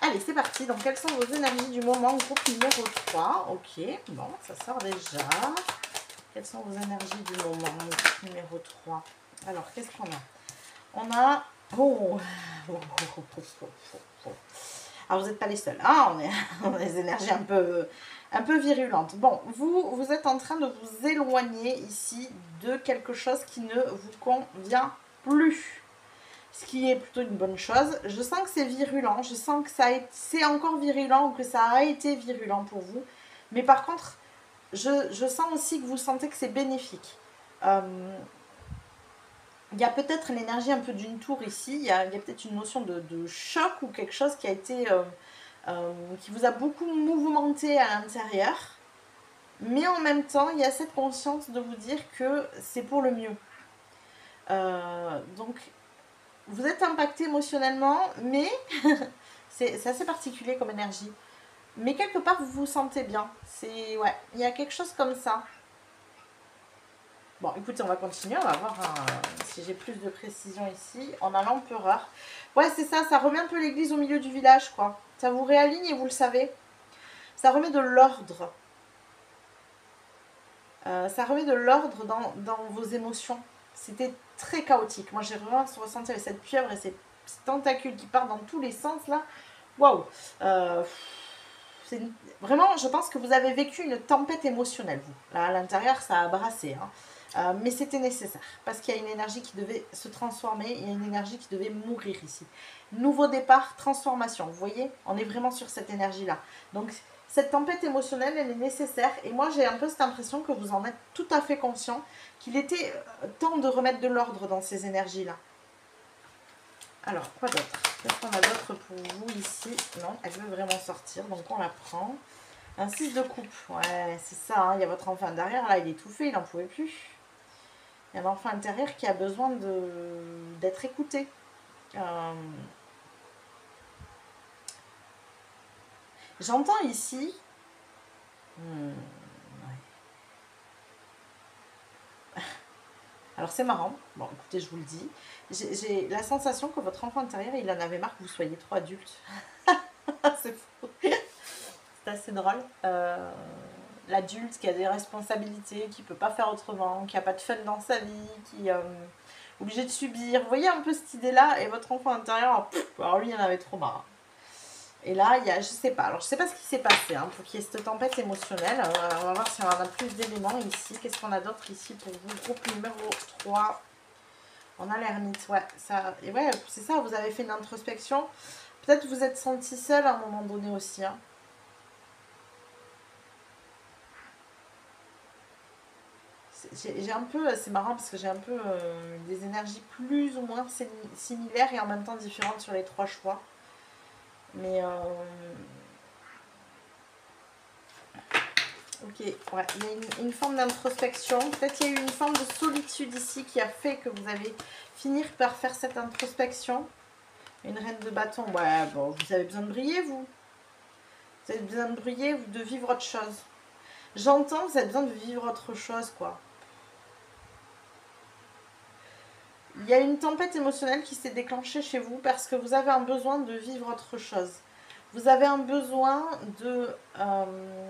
Allez, c'est parti. Donc quelles sont vos énergies du moment? Groupe numéro 3. Ok, bon, ça sort déjà. Quelles sont vos énergies du moment? Groupe numéro 3. Alors, qu'est-ce qu'on a? On a... Oh. Alors vous n'êtes pas les seuls, hein, on a des énergies un peu virulentes. Bon, vous êtes en train de vous éloigner ici de quelque chose qui ne vous convient plus. Ce qui est plutôt une bonne chose. Je sens que c'est virulent, je sens que c'est encore virulent ou que ça a été virulent pour vous. Mais par contre, je sens aussi que vous sentez que c'est bénéfique. Il y a peut-être l'énergie un peu d'une tour ici, il y a peut-être une notion de choc ou quelque chose qui a été, qui vous a beaucoup mouvementé à l'intérieur. Mais en même temps, il y a cette conscience de vous dire que c'est pour le mieux. Donc, vous êtes impacté émotionnellement, mais c'est assez particulier comme énergie. Mais quelque part, vous vous sentez bien. Ouais, il y a quelque chose comme ça. Bon, écoutez, on va continuer, on va voir si j'ai plus de précision ici. On a l'empereur. Ouais, c'est ça, ça remet un peu l'église au milieu du village, quoi. Ça vous réaligne et vous le savez. Ça remet de l'ordre. Ça remet de l'ordre dans vos émotions. C'était très chaotique. Moi, j'ai vraiment ressenti avec cette pieuvre et ces tentacules qui partent dans tous les sens, là. Waouh. Vraiment, je pense que vous avez vécu une tempête émotionnelle, vous. Là, à l'intérieur, ça a brassé, hein. Mais c'était nécessaire, parce qu'il y a une énergie qui devait se transformer, il y a une énergie qui devait mourir ici. Nouveau départ, transformation, vous voyez, on est vraiment sur cette énergie-là. Donc, cette tempête émotionnelle, elle est nécessaire, et moi j'ai un peu cette impression que vous en êtes tout à fait conscient, qu'il était temps de remettre de l'ordre dans ces énergies-là. Alors, quoi d'autre? Qu'est-ce qu'on a d'autre pour vous ici? Non, elle veut vraiment sortir, donc on la prend. Un 6 de coupe, ouais, c'est ça, hein, il y a votre enfant derrière, là, il est étouffé, il n'en pouvait plus. Il y a un enfant intérieur qui a besoin d'être écouté. J'entends ici... ouais. Alors c'est marrant, bon écoutez, je vous le dis, j'ai la sensation que votre enfant intérieur, il en avait marre que vous soyez trop adulte. C'est fou. C'est assez drôle. L'adulte qui a des responsabilités, qui ne peut pas faire autrement, qui n'a pas de fun dans sa vie, qui est obligé de subir. Vous voyez un peu cette idée-là, et votre enfant intérieur, alors lui, il en avait trop marre. Et là, il y a, je sais pas, alors je sais pas ce qui s'est passé hein, pour qu'il y ait cette tempête émotionnelle. On va voir si on en a plus d'éléments ici. Qu'est-ce qu'on a d'autre ici pour vous? Groupe numéro 3. On a l'ermite, ouais, ça, et ouais, c'est ça, vous avez fait une introspection. Peut-être vous êtes senti seul à un moment donné aussi. Hein. J'ai un peu, c'est marrant parce que j'ai un peu des énergies plus ou moins similaires et en même temps différentes sur les 3 choix. Mais ok, ouais, il y a une forme d'introspection. Peut-être qu'il y a eu une forme de solitude ici qui a fait que vous avez fini par faire cette introspection. Une reine de bâton, ouais, bon, vous avez besoin de briller, vous. Vous avez besoin de briller, de vivre autre chose. J'entends, vous avez besoin de vivre autre chose, quoi. Il y a une tempête émotionnelle qui s'est déclenchée chez vous parce que vous avez un besoin de vivre autre chose. Vous avez un besoin de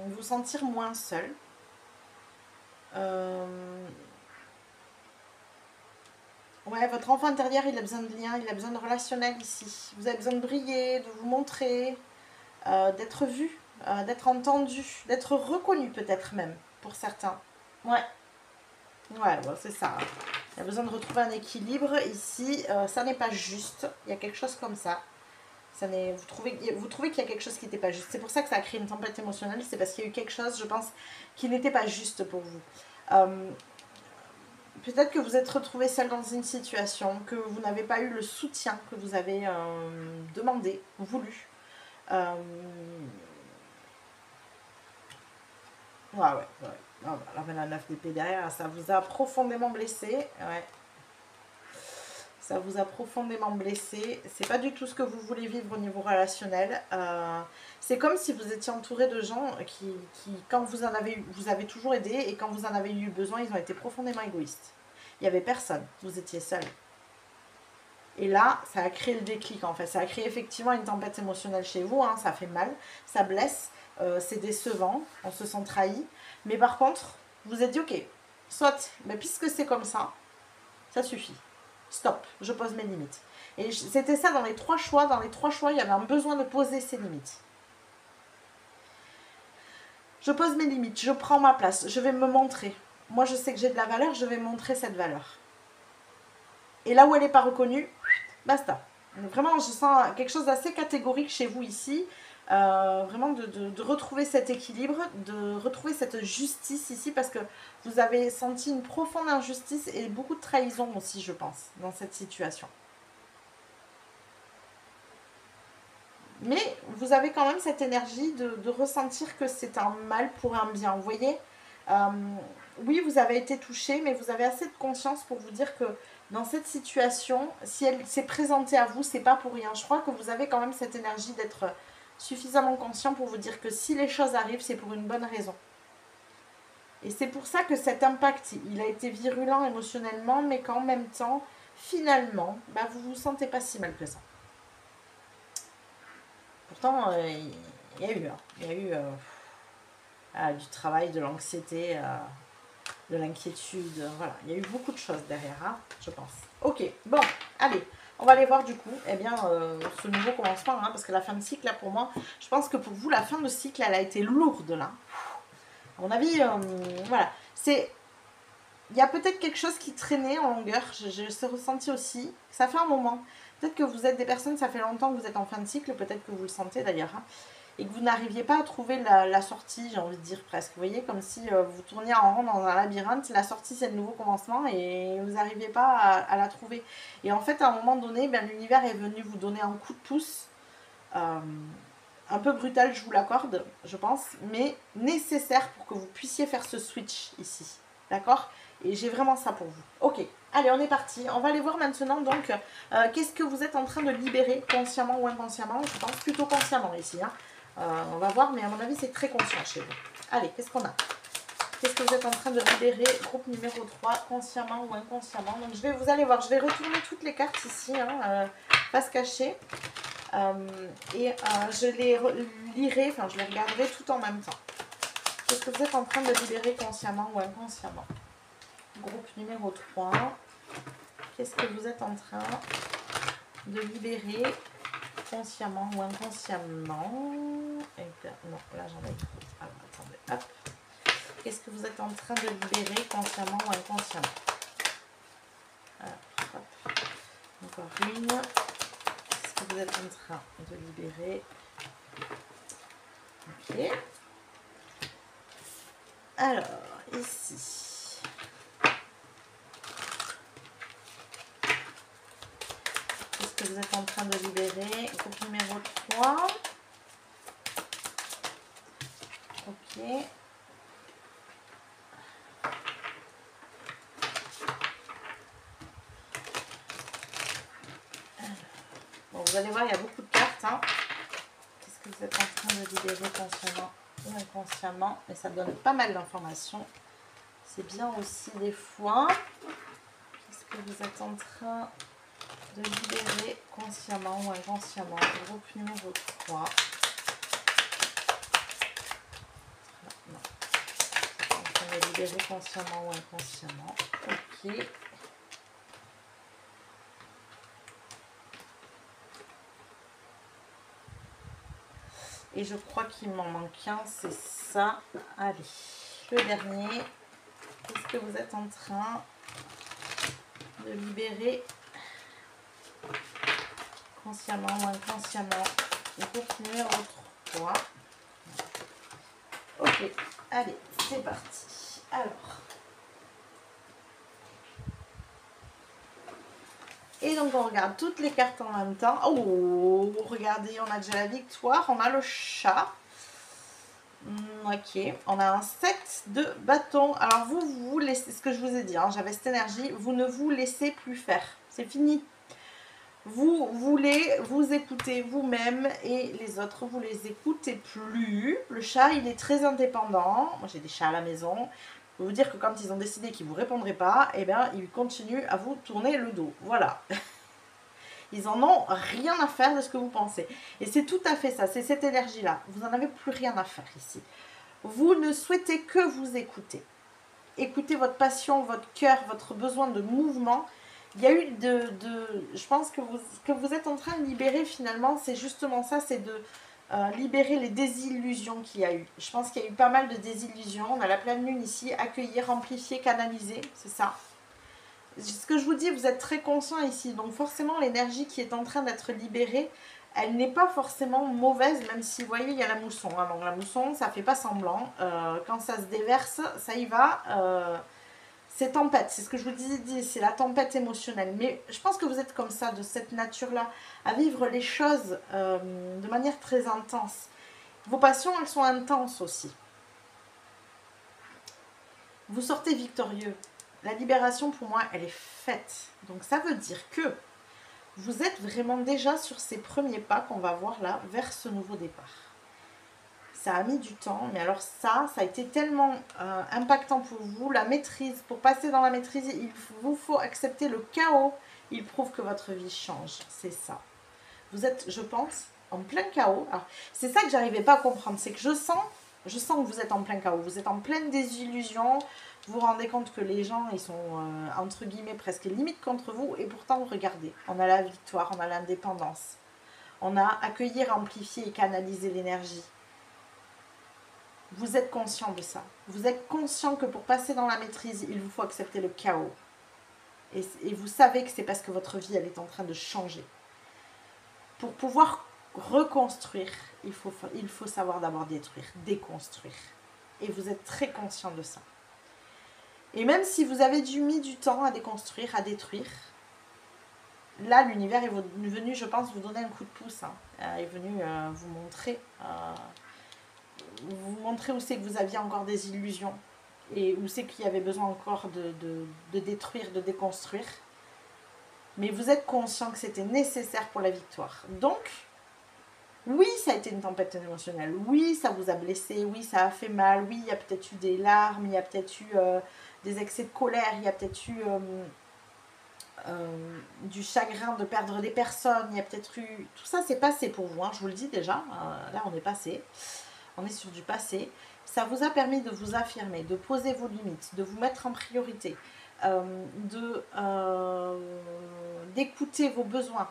vous sentir moins seul. Ouais, votre enfant intérieur, il a besoin de lien, il a besoin de relationnel ici. Vous avez besoin de briller, de vous montrer, d'être vu, d'être entendu, d'être reconnu peut-être même, pour certains. Ouais, ouais, bon, c'est ça. Il y a besoin de retrouver un équilibre ici. Ça n'est pas juste. Il y a quelque chose comme ça. Vous trouvez qu'il y a quelque chose qui n'était pas juste. C'est pour ça que ça a créé une tempête émotionnelle. C'est parce qu'il y a eu quelque chose, je pense, qui n'était pas juste pour vous. Peut-être que vous êtes retrouvé seul dans une situation, que vous n'avez pas eu le soutien que vous avez demandé, voulu. Ouais. Oh, là, la 9 d'épée derrière, ça vous a profondément blessé. Ouais. Ça vous a profondément blessé. C'est pas du tout ce que vous voulez vivre au niveau relationnel. C'est comme si vous étiez entouré de gens qui quand vous avez toujours aidé, et quand vous en avez eu besoin, ils ont été profondément égoïstes. Il n'y avait personne. Vous étiez seul. Et là, ça a créé le déclic en fait. Ça a créé effectivement une tempête émotionnelle chez vous. Hein. Ça fait mal, ça blesse, c'est décevant, on se sent trahi. Mais par contre, vous êtes dit ok, soit, mais puisque c'est comme ça suffit. Stop, je pose mes limites. Et c'était ça dans les 3 choix. Dans les 3 choix, il y avait un besoin de poser ses limites. Je pose mes limites, je prends ma place, je vais me montrer. Moi, je sais que j'ai de la valeur, je vais montrer cette valeur. Et là où elle n'est pas reconnue, basta. Vraiment, je sens quelque chose d'assez catégorique chez vous ici. Vraiment de retrouver cet équilibre, de retrouver cette justice ici, parce que vous avez senti une profonde injustice et beaucoup de trahison aussi, je pense, dans cette situation. Mais vous avez quand même cette énergie de ressentir que c'est un mal pour un bien, vous voyez. Oui, vous avez été touché, mais vous avez assez de conscience pour vous dire que dans cette situation, si elle s'est présentée à vous, c'est pas pour rien. Je crois que vous avez quand même cette énergie d'être suffisamment conscient pour vous dire que si les choses arrivent, c'est pour une bonne raison. Et c'est pour ça que cet impact, il a été virulent émotionnellement, mais qu'en même temps, finalement, vous vous sentez pas si mal que ça. Pourtant, il y a eu du travail, de l'anxiété, de l'inquiétude, voilà. Il y a eu beaucoup de choses derrière, hein, je pense. Ok, bon, allez, on va aller voir du coup, ce nouveau commencement, hein, parce que la fin de cycle, là, pour moi, je pense que pour vous, la fin de cycle, elle a été lourde, là. À mon avis, voilà, c'est il y a peut-être quelque chose qui traînait en longueur, je l'ai ressenti aussi, ça fait un moment. Peut-être que vous êtes des personnes, ça fait longtemps que vous êtes en fin de cycle, peut-être que vous le sentez d'ailleurs, hein, et que vous n'arriviez pas à trouver la sortie, j'ai envie de dire presque. Vous voyez, comme si vous tourniez en rond dans un labyrinthe, la sortie c'est le nouveau commencement et vous n'arriviez pas à la trouver. Et en fait, à un moment donné, ben, l'univers est venu vous donner un coup de pouce, un peu brutal, je vous l'accorde, je pense, mais nécessaire pour que vous puissiez faire ce switch ici. D'accord? Et j'ai vraiment ça pour vous. Ok, allez, on est parti. On va aller voir maintenant, donc, qu'est-ce que vous êtes en train de libérer, consciemment ou inconsciemment. Je pense plutôt consciemment ici. Hein. On va voir, mais à mon avis, c'est très conscient chez vous. Allez, qu'est-ce qu'on a? Qu'est-ce que vous êtes en train de libérer? Groupe numéro 3, consciemment ou inconsciemment. Donc, vous allez voir, je vais retourner toutes les cartes ici, hein, face cachée. Je les lirai, enfin, je les regarderai tout en même temps. Qu'est-ce que vous êtes en train de libérer consciemment ou inconsciemment? Groupe numéro 3. Qu'est-ce que vous êtes en train de libérer consciemment ou inconsciemment? Non, là j'en ai trop. Alors attendez, hop. Qu'est-ce que vous êtes en train de libérer consciemment ou inconsciemment? Alors, hop. Encore une. Qu'est-ce que vous êtes en train de libérer? Ok. Alors, ici. Qu'est-ce que vous êtes en train de libérer? Groupe numéro 3. Ok. Bon, vous allez voir, il y a beaucoup de cartes. Hein. Qu'est-ce que vous êtes en train de libérer consciemment ou inconsciemment? Mais ça donne pas mal d'informations. C'est bien aussi des fois. Qu'est-ce que vous êtes en train de libérer consciemment ou inconsciemment? Groupe numéro 3. Non. En train de libérer consciemment ou inconsciemment. Ok. Et je crois qu'il m'en manque un, c'est ça. Allez, le dernier. Qu'est-ce que vous êtes en train de libérer consciemment ou inconsciemment? Groupe numéro 3. Ok, allez, c'est parti. Alors. Et donc on regarde toutes les cartes en même temps. Oh, regardez, on a déjà la victoire, on a le chat. Ok, on a un 7 de bâton. Alors vous laissez, ce que je vous ai dit, hein, j'avais cette énergie, vous ne vous laissez plus faire. C'est fini. Vous voulez vous écouter vous-même et les autres, vous les écoutez plus. Le chat, il est très indépendant. Moi, j'ai des chats à la maison. Je peux vous dire que quand ils ont décidé qu'ils ne vous répondraient pas, eh bien, ils continuent à vous tourner le dos. Voilà. Ils en ont rien à faire de ce que vous pensez. Et c'est tout à fait ça, c'est cette énergie-là. Vous n'en avez plus rien à faire ici. Vous ne souhaitez que vous écouter. Écoutez votre passion, votre cœur, votre besoin de mouvement. Il y a eu je pense que vous êtes en train de libérer finalement, c'est justement ça, c'est de libérer les désillusions qu'il y a eu. Je pense qu'il y a eu pas mal de désillusions. On a la pleine lune ici, accueillir, amplifier, canaliser, c'est ça. Ce que je vous dis, vous êtes très conscient ici, donc forcément l'énergie qui est en train d'être libérée, elle n'est pas forcément mauvaise, même si vous voyez il y a la mousson, hein. Donc la mousson ça fait pas semblant, quand ça se déverse ça y va, c'est tempête, c'est ce que je vous disais, c'est la tempête émotionnelle, mais je pense que vous êtes comme ça, de cette nature là, à vivre les choses de manière très intense. Vos passions elles sont intenses aussi, vous sortez victorieux. La libération, pour moi, elle est faite. Donc, ça veut dire que vous êtes vraiment déjà sur ces premiers pas qu'on va voir là, vers ce nouveau départ. Ça a mis du temps, mais alors ça a été tellement impactant pour vous. La maîtrise, pour passer dans la maîtrise, il vous faut accepter le chaos. Il prouve que votre vie change. C'est ça. Vous êtes, je pense, en plein chaos. Alors, c'est ça que j'arrivais pas à comprendre. C'est que je sens que vous êtes en plein chaos. Vous êtes en pleine désillusion. Vous vous rendez compte que les gens, ils sont, entre guillemets, presque limite contre vous. Et pourtant, regardez, on a la victoire, on a l'indépendance. On a accueillir, amplifier et canaliser l'énergie. Vous êtes conscient de ça. Vous êtes conscient que pour passer dans la maîtrise, il vous faut accepter le chaos. Et vous savez que c'est parce que votre vie, elle est en train de changer. Pour pouvoir reconstruire, il faut savoir d'abord détruire, déconstruire. Et vous êtes très conscient de ça. Et même si vous avez mis du temps à déconstruire, à détruire, là, l'univers est venu, je pense, vous donner un coup de pouce. Est venu vous montrer où c'est que vous aviez encore des illusions et où c'est qu'il y avait besoin encore de détruire, de déconstruire. Mais vous êtes conscient que c'était nécessaire pour la victoire. Donc, oui, ça a été une tempête émotionnelle. Oui, ça vous a blessé. Oui, ça a fait mal. Oui, il y a peut-être eu des larmes. Il y a peut-être eu des excès de colère. Il y a peut-être eu du chagrin de perdre des personnes. Il y a peut-être eu... Tout ça, c'est passé pour vous. Je vous le dis déjà. Là, on est passé. On est sur du passé. Ça vous a permis de vous affirmer, de poser vos limites, de vous mettre en priorité, d'écouter vos besoins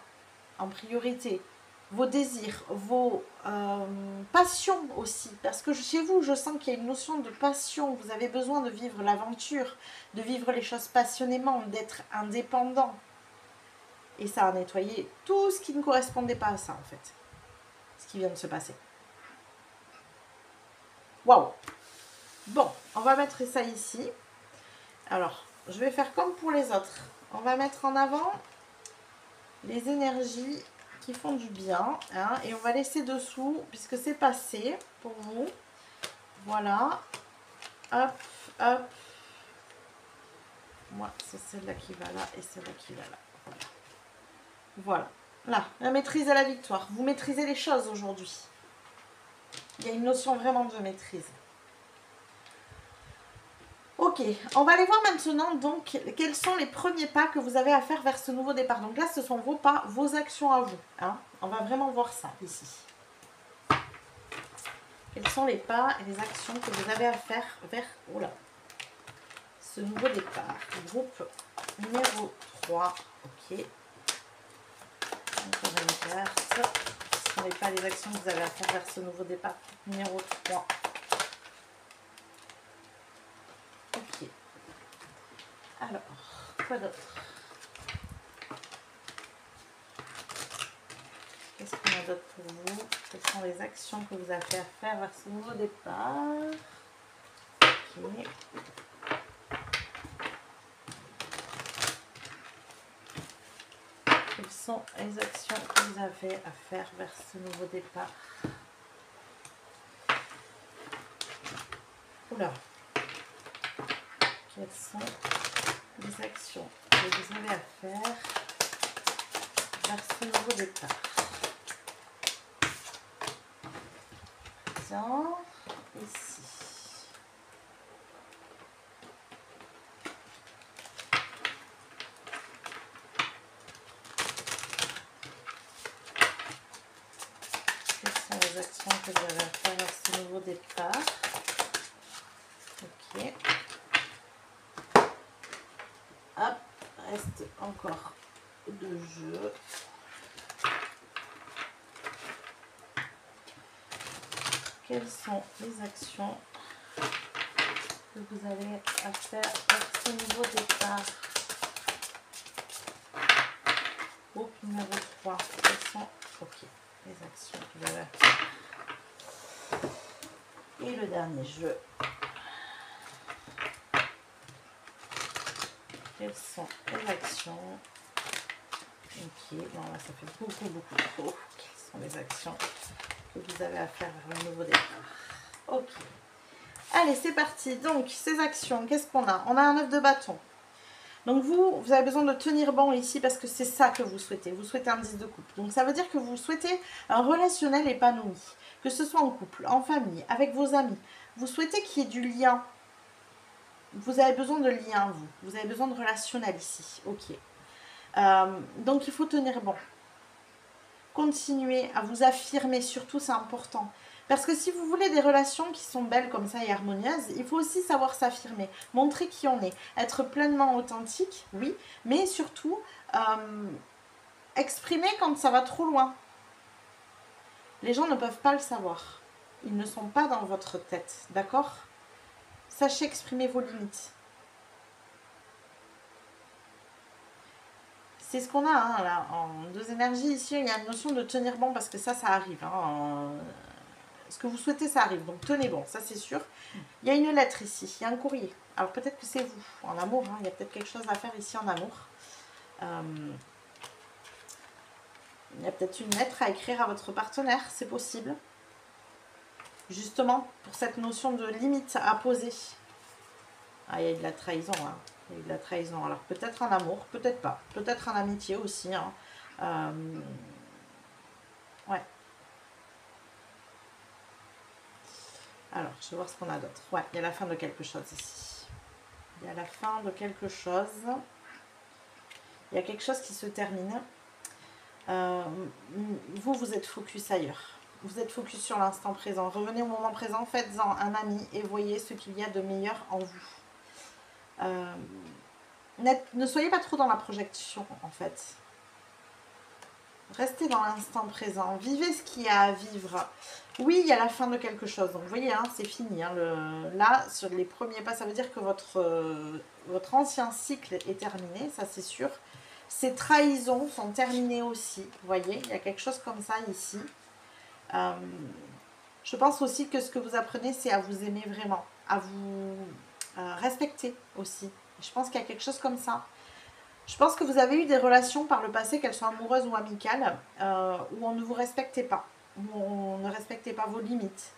en priorité, vos désirs, vos passions aussi. Parce que chez vous, je sens qu'il y a une notion de passion. Vous avez besoin de vivre l'aventure, de vivre les choses passionnément, d'être indépendant. Et ça a nettoyé tout ce qui ne correspondait pas à ça, en fait. Ce qui vient de se passer. Waouh! Bon, on va mettre ça ici. Alors, je vais faire comme pour les autres. On va mettre en avant les énergies qui font du bien. Et on va laisser dessous, puisque c'est passé pour vous. Voilà. Hop, hop. Moi, c'est celle-là qui va là et celle-là qui va là. Voilà. Là, la maîtrise à la victoire. Vous maîtrisez les choses aujourd'hui. Il y a une notion vraiment de maîtrise. Ok, on va aller voir maintenant donc quels sont les premiers pas que vous avez à faire vers ce nouveau départ. Donc là, ce sont vos pas, vos actions à vous. On va vraiment voir ça ici. Quels sont les pas et les actions que vous avez à faire vers ce nouveau départ. Groupe numéro 3. Ok. Encore une carte. Ce sont les pas et les actions que vous avez à faire vers ce nouveau départ. Numéro 3. Ok. Alors, quoi d'autre? Qu'est-ce qu'on a d'autre pour vous? Quelles sont les actions que vous avez à faire vers ce nouveau départ? Ok. Quelles sont les actions que vous avez à faire vers ce nouveau départ? Oula. Quelles sont les actions que vous avez à faire vers ce nouveau départ? Tiens, ici. Quelles sont les actions que vous avez à faire vers ce nouveau départ? Ok. Hop, reste encore 2 jeux. Quelles sont les actions que vous avez à faire vers ce nouveau départ? Groupe numéro 3. Quelles sont les actions que vous avez à faire? Et le dernier jeu. Quelles sont les actions? Ok, bon là ça fait beaucoup trop. Quelles sont les actions que vous avez à faire vers le nouveau départ? Ok. Allez, c'est parti. Donc, ces actions, qu'est-ce qu'on a? On a un 9 de bâton. Donc, vous avez besoin de tenir bon ici parce que c'est ça que vous souhaitez. Vous souhaitez un 10 de coupe. Donc, ça veut dire que vous souhaitez un relationnel épanoui. Que ce soit en couple, en famille, avec vos amis. Vous souhaitez qu'il y ait du lien. Vous avez besoin de lien, vous. Vous avez besoin de relationnel ici. Ok. Donc, il faut tenir bon. Continuez à vous affirmer, surtout, c'est important. Parce que si vous voulez des relations qui sont belles comme ça et harmonieuses, il faut aussi savoir s'affirmer, montrer qui on est, être pleinement authentique, oui, mais surtout exprimer quand ça va trop loin. Les gens ne peuvent pas le savoir. ils ne sont pas dans votre tête, d'accord? Sachez exprimer vos limites. C'est ce qu'on a hein, là, en 2 énergies ici, il y a une notion de tenir bon parce que ça arrive. Hein, ce que vous souhaitez, ça arrive, donc tenez bon, ça c'est sûr. Il y a une lettre ici, il y a un courrier. Alors peut-être que c'est vous, en amour, hein, il y a peut-être quelque chose à faire ici en amour. Il y a peut-être une lettre à écrire à votre partenaire, c'est possible. Justement, pour cette notion de limite à poser. Ah, il y a de la trahison, hein. Il y a de la trahison. Alors peut-être en amour, peut-être pas. Peut-être en amitié aussi. Hein. Ouais. Alors, je vais voir ce qu'on a d'autre. Ouais, il y a la fin de quelque chose ici. Il y a la fin de quelque chose. Il y a quelque chose qui se termine. Vous êtes focus ailleurs. Vous êtes focus sur l'instant présent. Revenez au moment présent, faites-en un ami et voyez ce qu'il y a de meilleur en vous. Ne soyez pas trop dans la projection, en fait. Restez dans l'instant présent. Vivez ce qu'il y a à vivre. Oui, il y a la fin de quelque chose. Donc, vous voyez, hein, c'est fini. Hein, là, sur les premiers pas, ça veut dire que votre ancien cycle est terminé. Ça, c'est sûr. Ces trahisons sont terminées aussi. Vous voyez, il y a quelque chose comme ça ici. Je pense aussi que ce que vous apprenez, c'est à vous aimer vraiment. À vous respecter aussi. Je pense qu'il y a quelque chose comme ça. Je pense que vous avez eu des relations par le passé, qu'elles soient amoureuses ou amicales, où on ne vous respectait pas, où on ne respectait pas vos limites,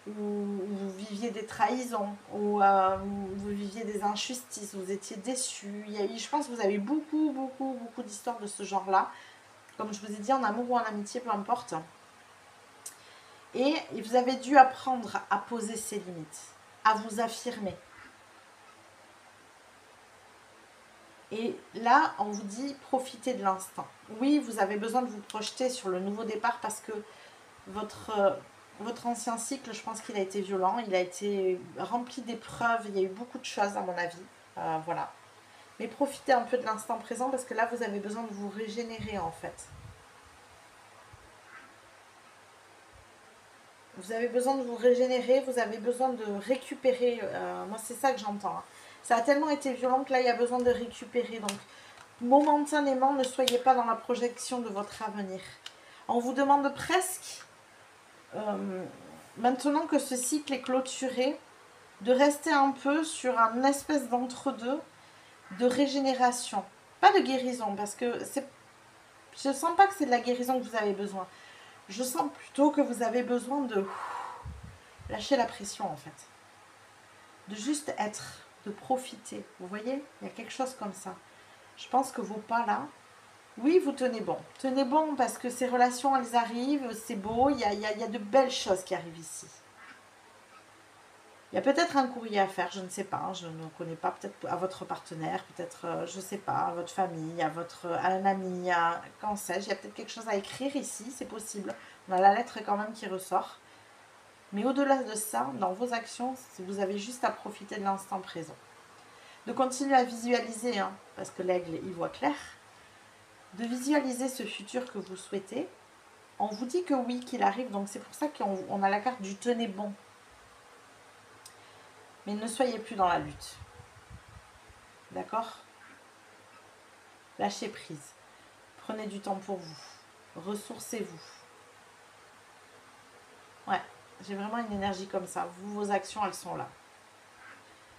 où vous viviez des trahisons, où vous viviez des injustices, vous étiez déçus. Je pense que vous avez beaucoup d'histoires de ce genre-là. Comme je vous ai dit, en amour ou en amitié, peu importe. Et vous avez dû apprendre à poser ces limites, à vous affirmer. Et là, on vous dit, profitez de l'instant. Oui, vous avez besoin de vous projeter sur le nouveau départ parce que votre ancien cycle, je pense qu'il a été violent, il a été rempli d'épreuves, il y a eu beaucoup de choses à mon avis. Voilà. Mais profitez un peu de l'instant présent parce que là, vous avez besoin de vous régénérer en fait. Vous avez besoin de vous régénérer, vous avez besoin de récupérer. Moi, c'est ça que j'entends. Hein. Ça a tellement été violent que là, il y a besoin de récupérer. Donc, momentanément, ne soyez pas dans la projection de votre avenir. On vous demande presque, maintenant que ce cycle est clôturé, de rester un peu sur un espèce d'entre-deux de régénération. Pas de guérison, parce que je ne sens pas que c'est de la guérison que vous avez besoin. Je sens plutôt que vous avez besoin de lâcher la pression, en fait. De juste être, de profiter. Vous voyez, il y a quelque chose comme ça. Je pense que vos pas là, oui, vous tenez bon. Tenez bon parce que ces relations, elles arrivent, c'est beau, il y a de belles choses qui arrivent ici. Il y a peut-être un courrier à faire, je ne sais pas, je ne connais pas, peut-être à votre partenaire, peut-être, je ne sais pas, à votre famille, à un ami, quand sais-je, il y a peut-être quelque chose à écrire ici, c'est possible. On a la lettre quand même qui ressort. Mais au-delà de ça, dans vos actions, vous avez juste à profiter de l'instant présent. De continuer à visualiser, hein, parce que l'aigle, il voit clair. De visualiser ce futur que vous souhaitez. On vous dit que oui, qu'il arrive, donc c'est pour ça qu'on a la carte du tenez bon. Mais ne soyez plus dans la lutte. D'accord? Lâchez prise. Prenez du temps pour vous. Ressourcez-vous. Ouais, j'ai vraiment une énergie comme ça. Vos actions, elles sont là.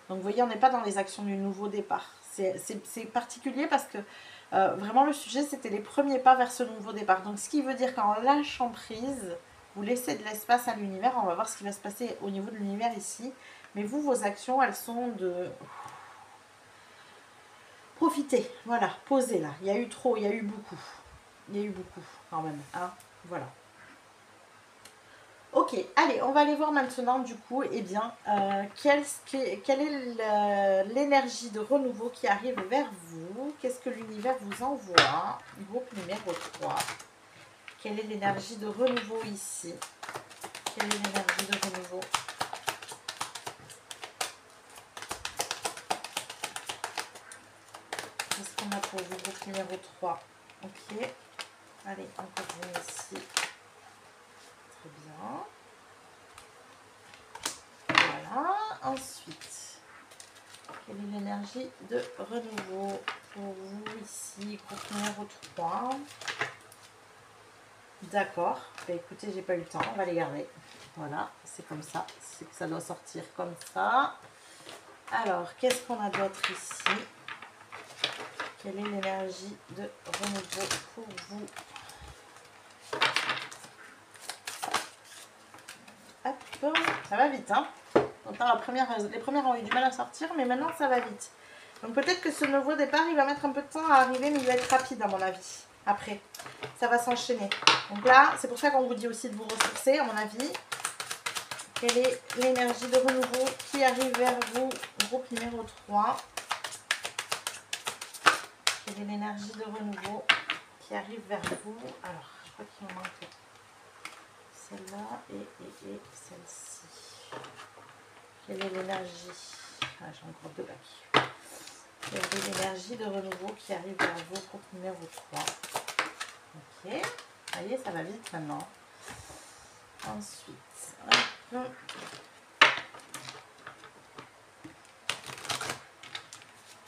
Donc vous voyez, on n'est pas dans les actions du nouveau départ. C'est particulier parce que vraiment le sujet, c'était les premiers pas vers ce nouveau départ. Donc ce qui veut dire qu'en lâchant prise, vous laissez de l'espace à l'univers. On va voir ce qui va se passer au niveau de l'univers ici. Mais vous, vos actions, elles sont de... Profitez, voilà, posez là. Il y a eu trop, il y a eu beaucoup. Il y a eu beaucoup quand même. Hein, voilà. Ok, allez, on va aller voir maintenant du coup, eh bien, quelle est l'énergie de renouveau qui arrive vers vous? Qu'est-ce que l'univers vous envoie? Groupe numéro 3. Quelle est l'énergie de renouveau ici? Quelle est l'énergie de renouveau? Qu'est-ce qu'on a pour vous? Groupe numéro 3. Ok. Allez, encore une ici. Très bien. Voilà. Ensuite, quelle est l'énergie de renouveau pour vous ici, groupe numéro 3? D'accord. Bah, écoutez, j'ai pas eu le temps, on va les garder. Voilà, c'est comme ça. C'est que ça doit sortir comme ça. Alors, qu'est-ce qu'on a d'autre ici? Quelle est l'énergie de renouveau pour vous? Hop, ça va vite, hein? Autant les premières ont eu du mal à sortir, mais maintenant ça va vite. Donc peut-être que ce nouveau départ, il va mettre un peu de temps à arriver, mais il va être rapide à mon avis. Après, ça va s'enchaîner. Donc là, c'est pour ça qu'on vous dit aussi de vous ressourcer, à mon avis. Quelle est l'énergie de renouveau qui arrive vers vous, groupe numéro 3? Quelle est l'énergie de renouveau qui arrive vers vous? Alors, je crois qu'il en manque celle-là et celle-ci. Quelle est l'énergie? Ah, j'ai encore deux bacs. Quelle est l'énergie de renouveau qui arrive vers vous, groupe numéro 3? Ok, ça y est, ça va vite maintenant. Ensuite, hop.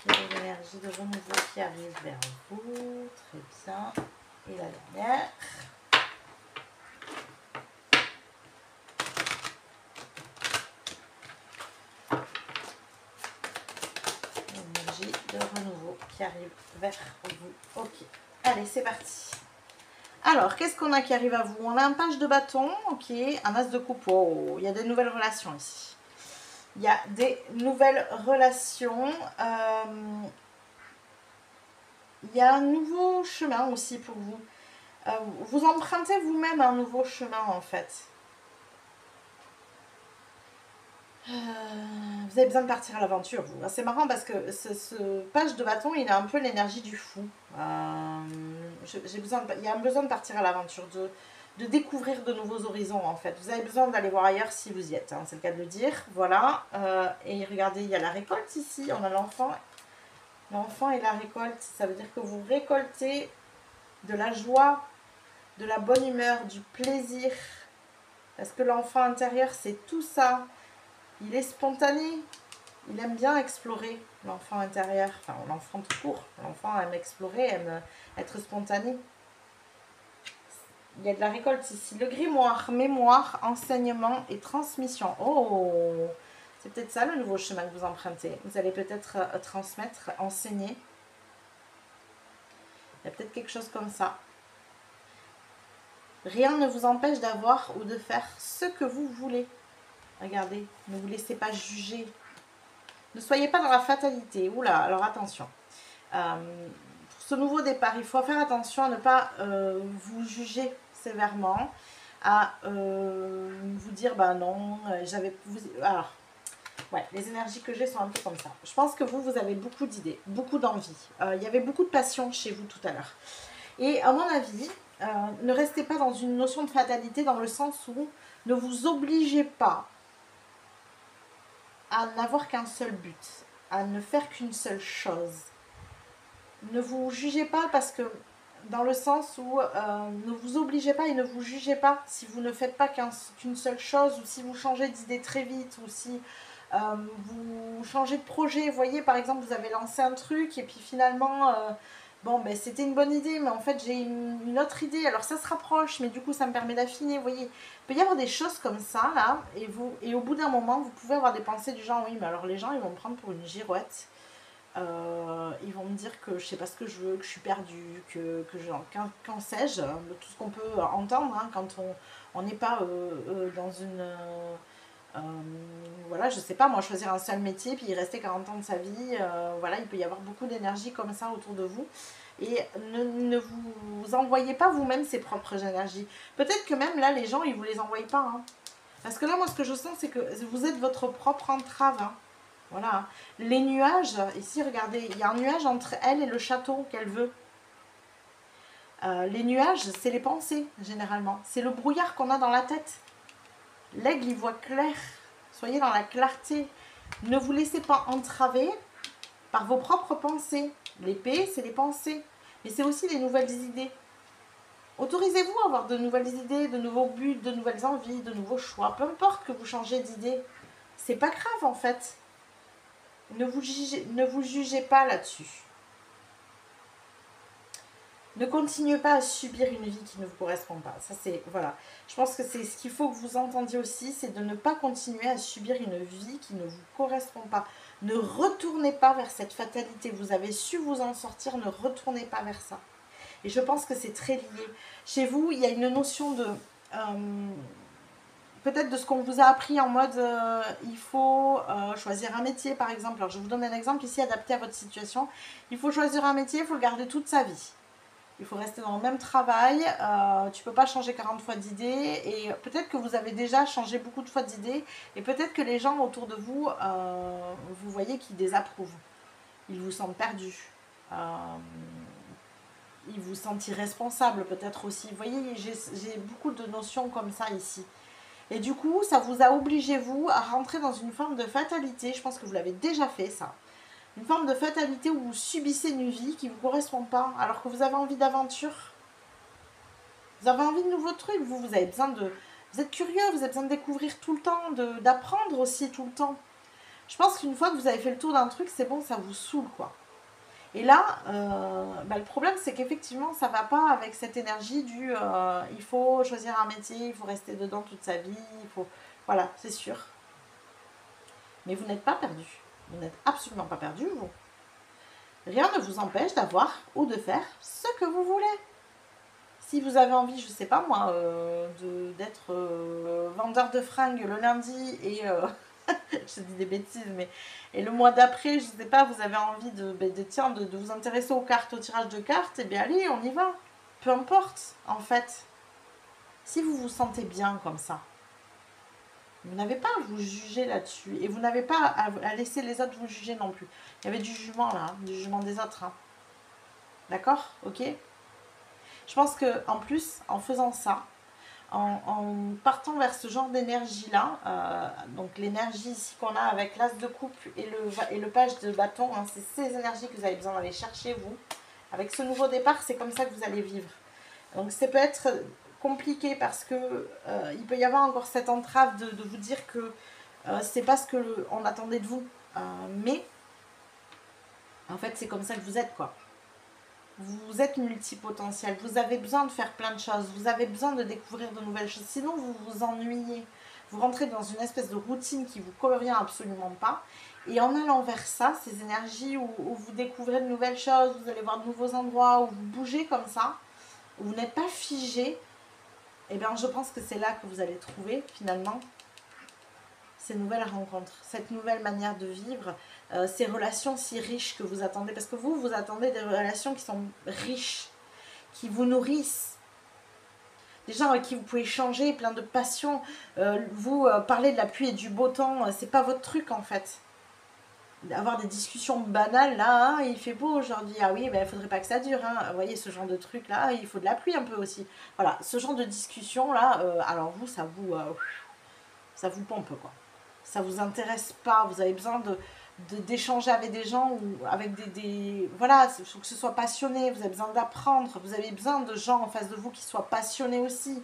Quelle est l'énergie de renouveau qui arrive vers vous? Très bien. Et la dernière. L'énergie de renouveau qui arrive vers vous. Ok. Allez, c'est parti. Alors, qu'est-ce qu'on a qui arrive à vous? On a un page de bâton, ok, un as de coupe. Oh, il y a des nouvelles relations ici. Il y a des nouvelles relations. Il y a un nouveau chemin aussi pour vous. Vous empruntez vous-même un nouveau chemin en fait. Vous avez besoin de partir à l'aventure, vous. C'est marrant parce que ce page de bâton, il a un peu l'énergie du fou. Il y a un besoin de partir à l'aventure, de découvrir de nouveaux horizons en fait. Vous avez besoin d'aller voir ailleurs si vous y êtes, hein, c'est le cas de le dire. Voilà. Et regardez, il y a la récolte ici, on a l'enfant. L'enfant et la récolte, ça veut dire que vous récoltez de la joie, de la bonne humeur, du plaisir. Parce que l'enfant intérieur, c'est tout ça. Il est spontané. Il aime bien explorer, l'enfant intérieur. Enfin, l'enfant tout court. L'enfant aime explorer, aime être spontané. Il y a de la récolte ici. Le grimoire, mémoire, enseignement et transmission. Oh, c'est peut-être ça le nouveau chemin que vous empruntez. Vous allez peut-être transmettre, enseigner. Il y a peut-être quelque chose comme ça. Rien ne vous empêche d'avoir ou de faire ce que vous voulez. Regardez, ne vous laissez pas juger. Ne soyez pas dans la fatalité. Oula, alors attention. Pour ce nouveau départ, il faut faire attention à ne pas vous juger sévèrement, à vous dire, bah non, alors, ouais, les énergies que j'ai sont un peu comme ça. Je pense que vous avez beaucoup d'idées, beaucoup d'envie. Il y avait beaucoup de passion chez vous tout à l'heure. Et à mon avis, ne restez pas dans une notion de fatalité dans le sens où ne vous obligez pas à n'avoir qu'un seul but, à ne faire qu'une seule chose. Ne vous jugez pas parce que, dans le sens où ne vous obligez pas et ne vous jugez pas si vous ne faites pas qu'une seule chose, ou si vous changez d'idée très vite, ou si vous changez de projet. Vous voyez, par exemple, vous avez lancé un truc et puis finalement, bon, ben, c'était une bonne idée, mais en fait, j'ai une autre idée. Alors, ça se rapproche, mais du coup, ça me permet d'affiner. Vous voyez, il peut y avoir des choses comme ça, là, et au bout d'un moment, vous pouvez avoir des pensées du genre, oui, mais alors les gens, ils vont me prendre pour une girouette. Ils vont me dire que je sais pas ce que je veux, que je suis perdue, qu'en sais-je, tout ce qu'on peut entendre hein, quand on n'est pas dans une... voilà, je sais pas, moi, choisir un seul métier, puis y rester 40 ans de sa vie, voilà, il peut y avoir beaucoup d'énergie comme ça autour de vous. Et ne vous envoyez pas vous-même ces propres énergies. Peut-être que même là, les gens, ils vous les envoient pas. Hein. Parce que là, moi, ce que je sens, c'est que vous êtes votre propre entrave. Hein. Voilà. Les nuages, ici, regardez, il y a un nuage entre elle et le château qu'elle veut. Les nuages, c'est les pensées, généralement. C'est le brouillard qu'on a dans la tête. L'aigle, il voit clair. Soyez dans la clarté. Ne vous laissez pas entraver par vos propres pensées. L'épée, c'est les pensées. Mais c'est aussi les nouvelles idées. Autorisez-vous à avoir de nouvelles idées, de nouveaux buts, de nouvelles envies, de nouveaux choix. Peu importe que vous changez d'idée. C'est pas grave en fait. Ne vous jugez pas là-dessus. Ne continuez pas à subir une vie qui ne vous correspond pas. Ça, c'est, voilà. Je pense que c'est ce qu'il faut que vous entendiez aussi, c'est de ne pas continuer à subir une vie qui ne vous correspond pas. Ne retournez pas vers cette fatalité. Vous avez su vous en sortir, ne retournez pas vers ça. Et je pense que c'est très lié. Chez vous, il y a une notion de... peut-être de ce qu'on vous a appris en mode il faut choisir un métier, par exemple. Alors, je vous donne un exemple ici adapté à votre situation. Il faut choisir un métier, il faut le garder toute sa vie. Il faut rester dans le même travail, tu ne peux pas changer 40 fois d'idées, et peut-être que vous avez déjà changé beaucoup de fois d'idées, et peut-être que les gens autour de vous, vous voyez qu'ils désapprouvent. Ils vous sentent perdus. Ils vous sentent irresponsable peut-être aussi. Vous voyez, j'ai beaucoup de notions comme ça ici. Et du coup, ça vous a obligé, vous, à rentrer dans une forme de fatalité. Je pense que vous l'avez déjà fait, ça. Une forme de fatalité où vous subissez une vie qui ne vous correspond pas, alors que vous avez envie d'aventure. Vous avez envie de nouveaux trucs, vous avez besoin de... Vous êtes curieux, vous avez besoin de découvrir tout le temps, d'apprendre aussi tout le temps. Je pense qu'une fois que vous avez fait le tour d'un truc, c'est bon, ça vous saoule, quoi. Et là, le problème, c'est qu'effectivement, ça ne va pas avec cette énergie du il faut choisir un métier, il faut rester dedans toute sa vie, il faut... Voilà, c'est sûr. Mais vous n'êtes pas perdu. Vous n'êtes absolument pas perdu, vous. Rien ne vous empêche d'avoir ou de faire ce que vous voulez. Si vous avez envie, je ne sais pas moi, d'être vendeur de fringues le lundi et... je dis des bêtises, mais... Et le mois d'après, je ne sais pas, vous avez envie de vous intéresser aux cartes, au tirage de cartes, et bien allez, on y va. Peu importe, en fait. Si vous vous sentez bien comme ça, vous n'avez pas à vous juger là-dessus. Et vous n'avez pas à laisser les autres vous juger non plus. Il y avait du jugement là, hein, du jugement des autres. Hein. D'accord? Ok? Je pense qu'en plus, en faisant ça, en partant vers ce genre d'énergie-là, donc l'énergie ici qu'on a avec l'as de coupe et le page de bâton, hein, c'est ces énergies que vous avez besoin d'aller chercher, vous. Avec ce nouveau départ, c'est comme ça que vous allez vivre. Donc ça peut être compliqué parce que il peut y avoir encore cette entrave de vous dire que c'est pas ce qu'on attendait de vous. Mais en fait, c'est comme ça que vous êtes, quoi. Vous êtes multipotentiel, vous avez besoin de faire plein de choses, vous avez besoin de découvrir de nouvelles choses, sinon vous vous ennuyez. Vous rentrez dans une espèce de routine qui ne vous convient absolument pas. Et en allant vers ça, ces énergies où vous découvrez de nouvelles choses, vous allez voir de nouveaux endroits, où vous bougez comme ça, où vous n'êtes pas figé, eh bien je pense que c'est là que vous allez trouver finalement ces nouvelles rencontres, cette nouvelle manière de vivre, ces relations si riches que vous attendez. Parce que vous attendez des relations qui sont riches, qui vous nourrissent. Des gens avec qui vous pouvez échanger, plein de passion. Vous parler de la pluie et du beau temps, c'est pas votre truc en fait. Avoir des discussions banales, là, hein, il fait beau aujourd'hui, ah oui, ben, il faudrait pas que ça dure. Hein. Vous voyez, ce genre de truc là, il faut de la pluie un peu aussi. Voilà, ce genre de discussion là, alors vous, ça vous pompe quoi. Ça vous intéresse pas, vous avez besoin d'échanger avec des gens ou avec voilà, il faut que ce soit passionné, vous avez besoin d'apprendre, vous avez besoin de gens en face de vous qui soient passionnés aussi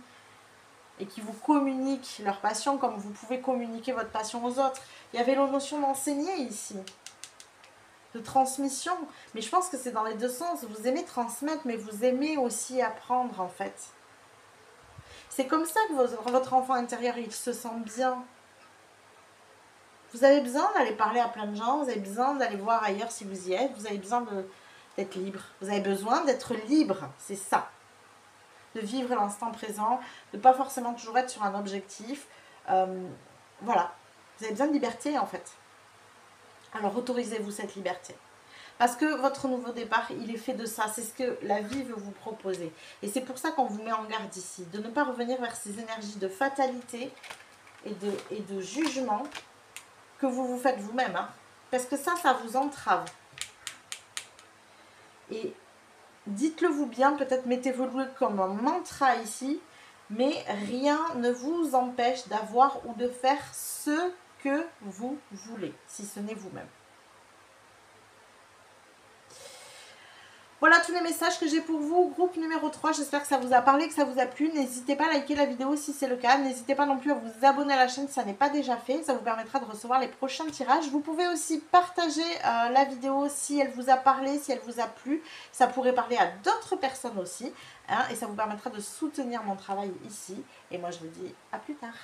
et qui vous communiquent leur passion comme vous pouvez communiquer votre passion aux autres. Il y avait la notion d'enseigner ici, de transmission, mais je pense que c'est dans les deux sens. Vous aimez transmettre, mais vous aimez aussi apprendre en fait. C'est comme ça que votre enfant intérieur, il se sent bien. Vous avez besoin d'aller parler à plein de gens, vous avez besoin d'aller voir ailleurs si vous y êtes, vous avez besoin d'être libre. Vous avez besoin d'être libre, c'est ça. De vivre l'instant présent, de ne pas forcément toujours être sur un objectif. Voilà, vous avez besoin de liberté en fait. Alors autorisez-vous cette liberté. Parce que votre nouveau départ, il est fait de ça. C'est ce que la vie veut vous proposer. Et c'est pour ça qu'on vous met en garde ici. De ne pas revenir vers ces énergies de fatalité et de jugement que vous vous faites vous-même. Hein. Parce que ça vous entrave. Et dites-le vous bien, peut-être mettez-vous-le comme un mantra ici, mais rien ne vous empêche d'avoir ou de faire ce que vous voulez, si ce n'est vous-même. Voilà tous les messages que j'ai pour vous. Groupe numéro 3, j'espère que ça vous a parlé, que ça vous a plu. N'hésitez pas à liker la vidéo si c'est le cas. N'hésitez pas non plus à vous abonner à la chaîne si ça n'est pas déjà fait. Ça vous permettra de recevoir les prochains tirages. Vous pouvez aussi partager la vidéo si elle vous a parlé, si elle vous a plu. Ça pourrait parler à d'autres personnes aussi. Hein, et ça vous permettra de soutenir mon travail ici. Et moi je vous dis à plus tard.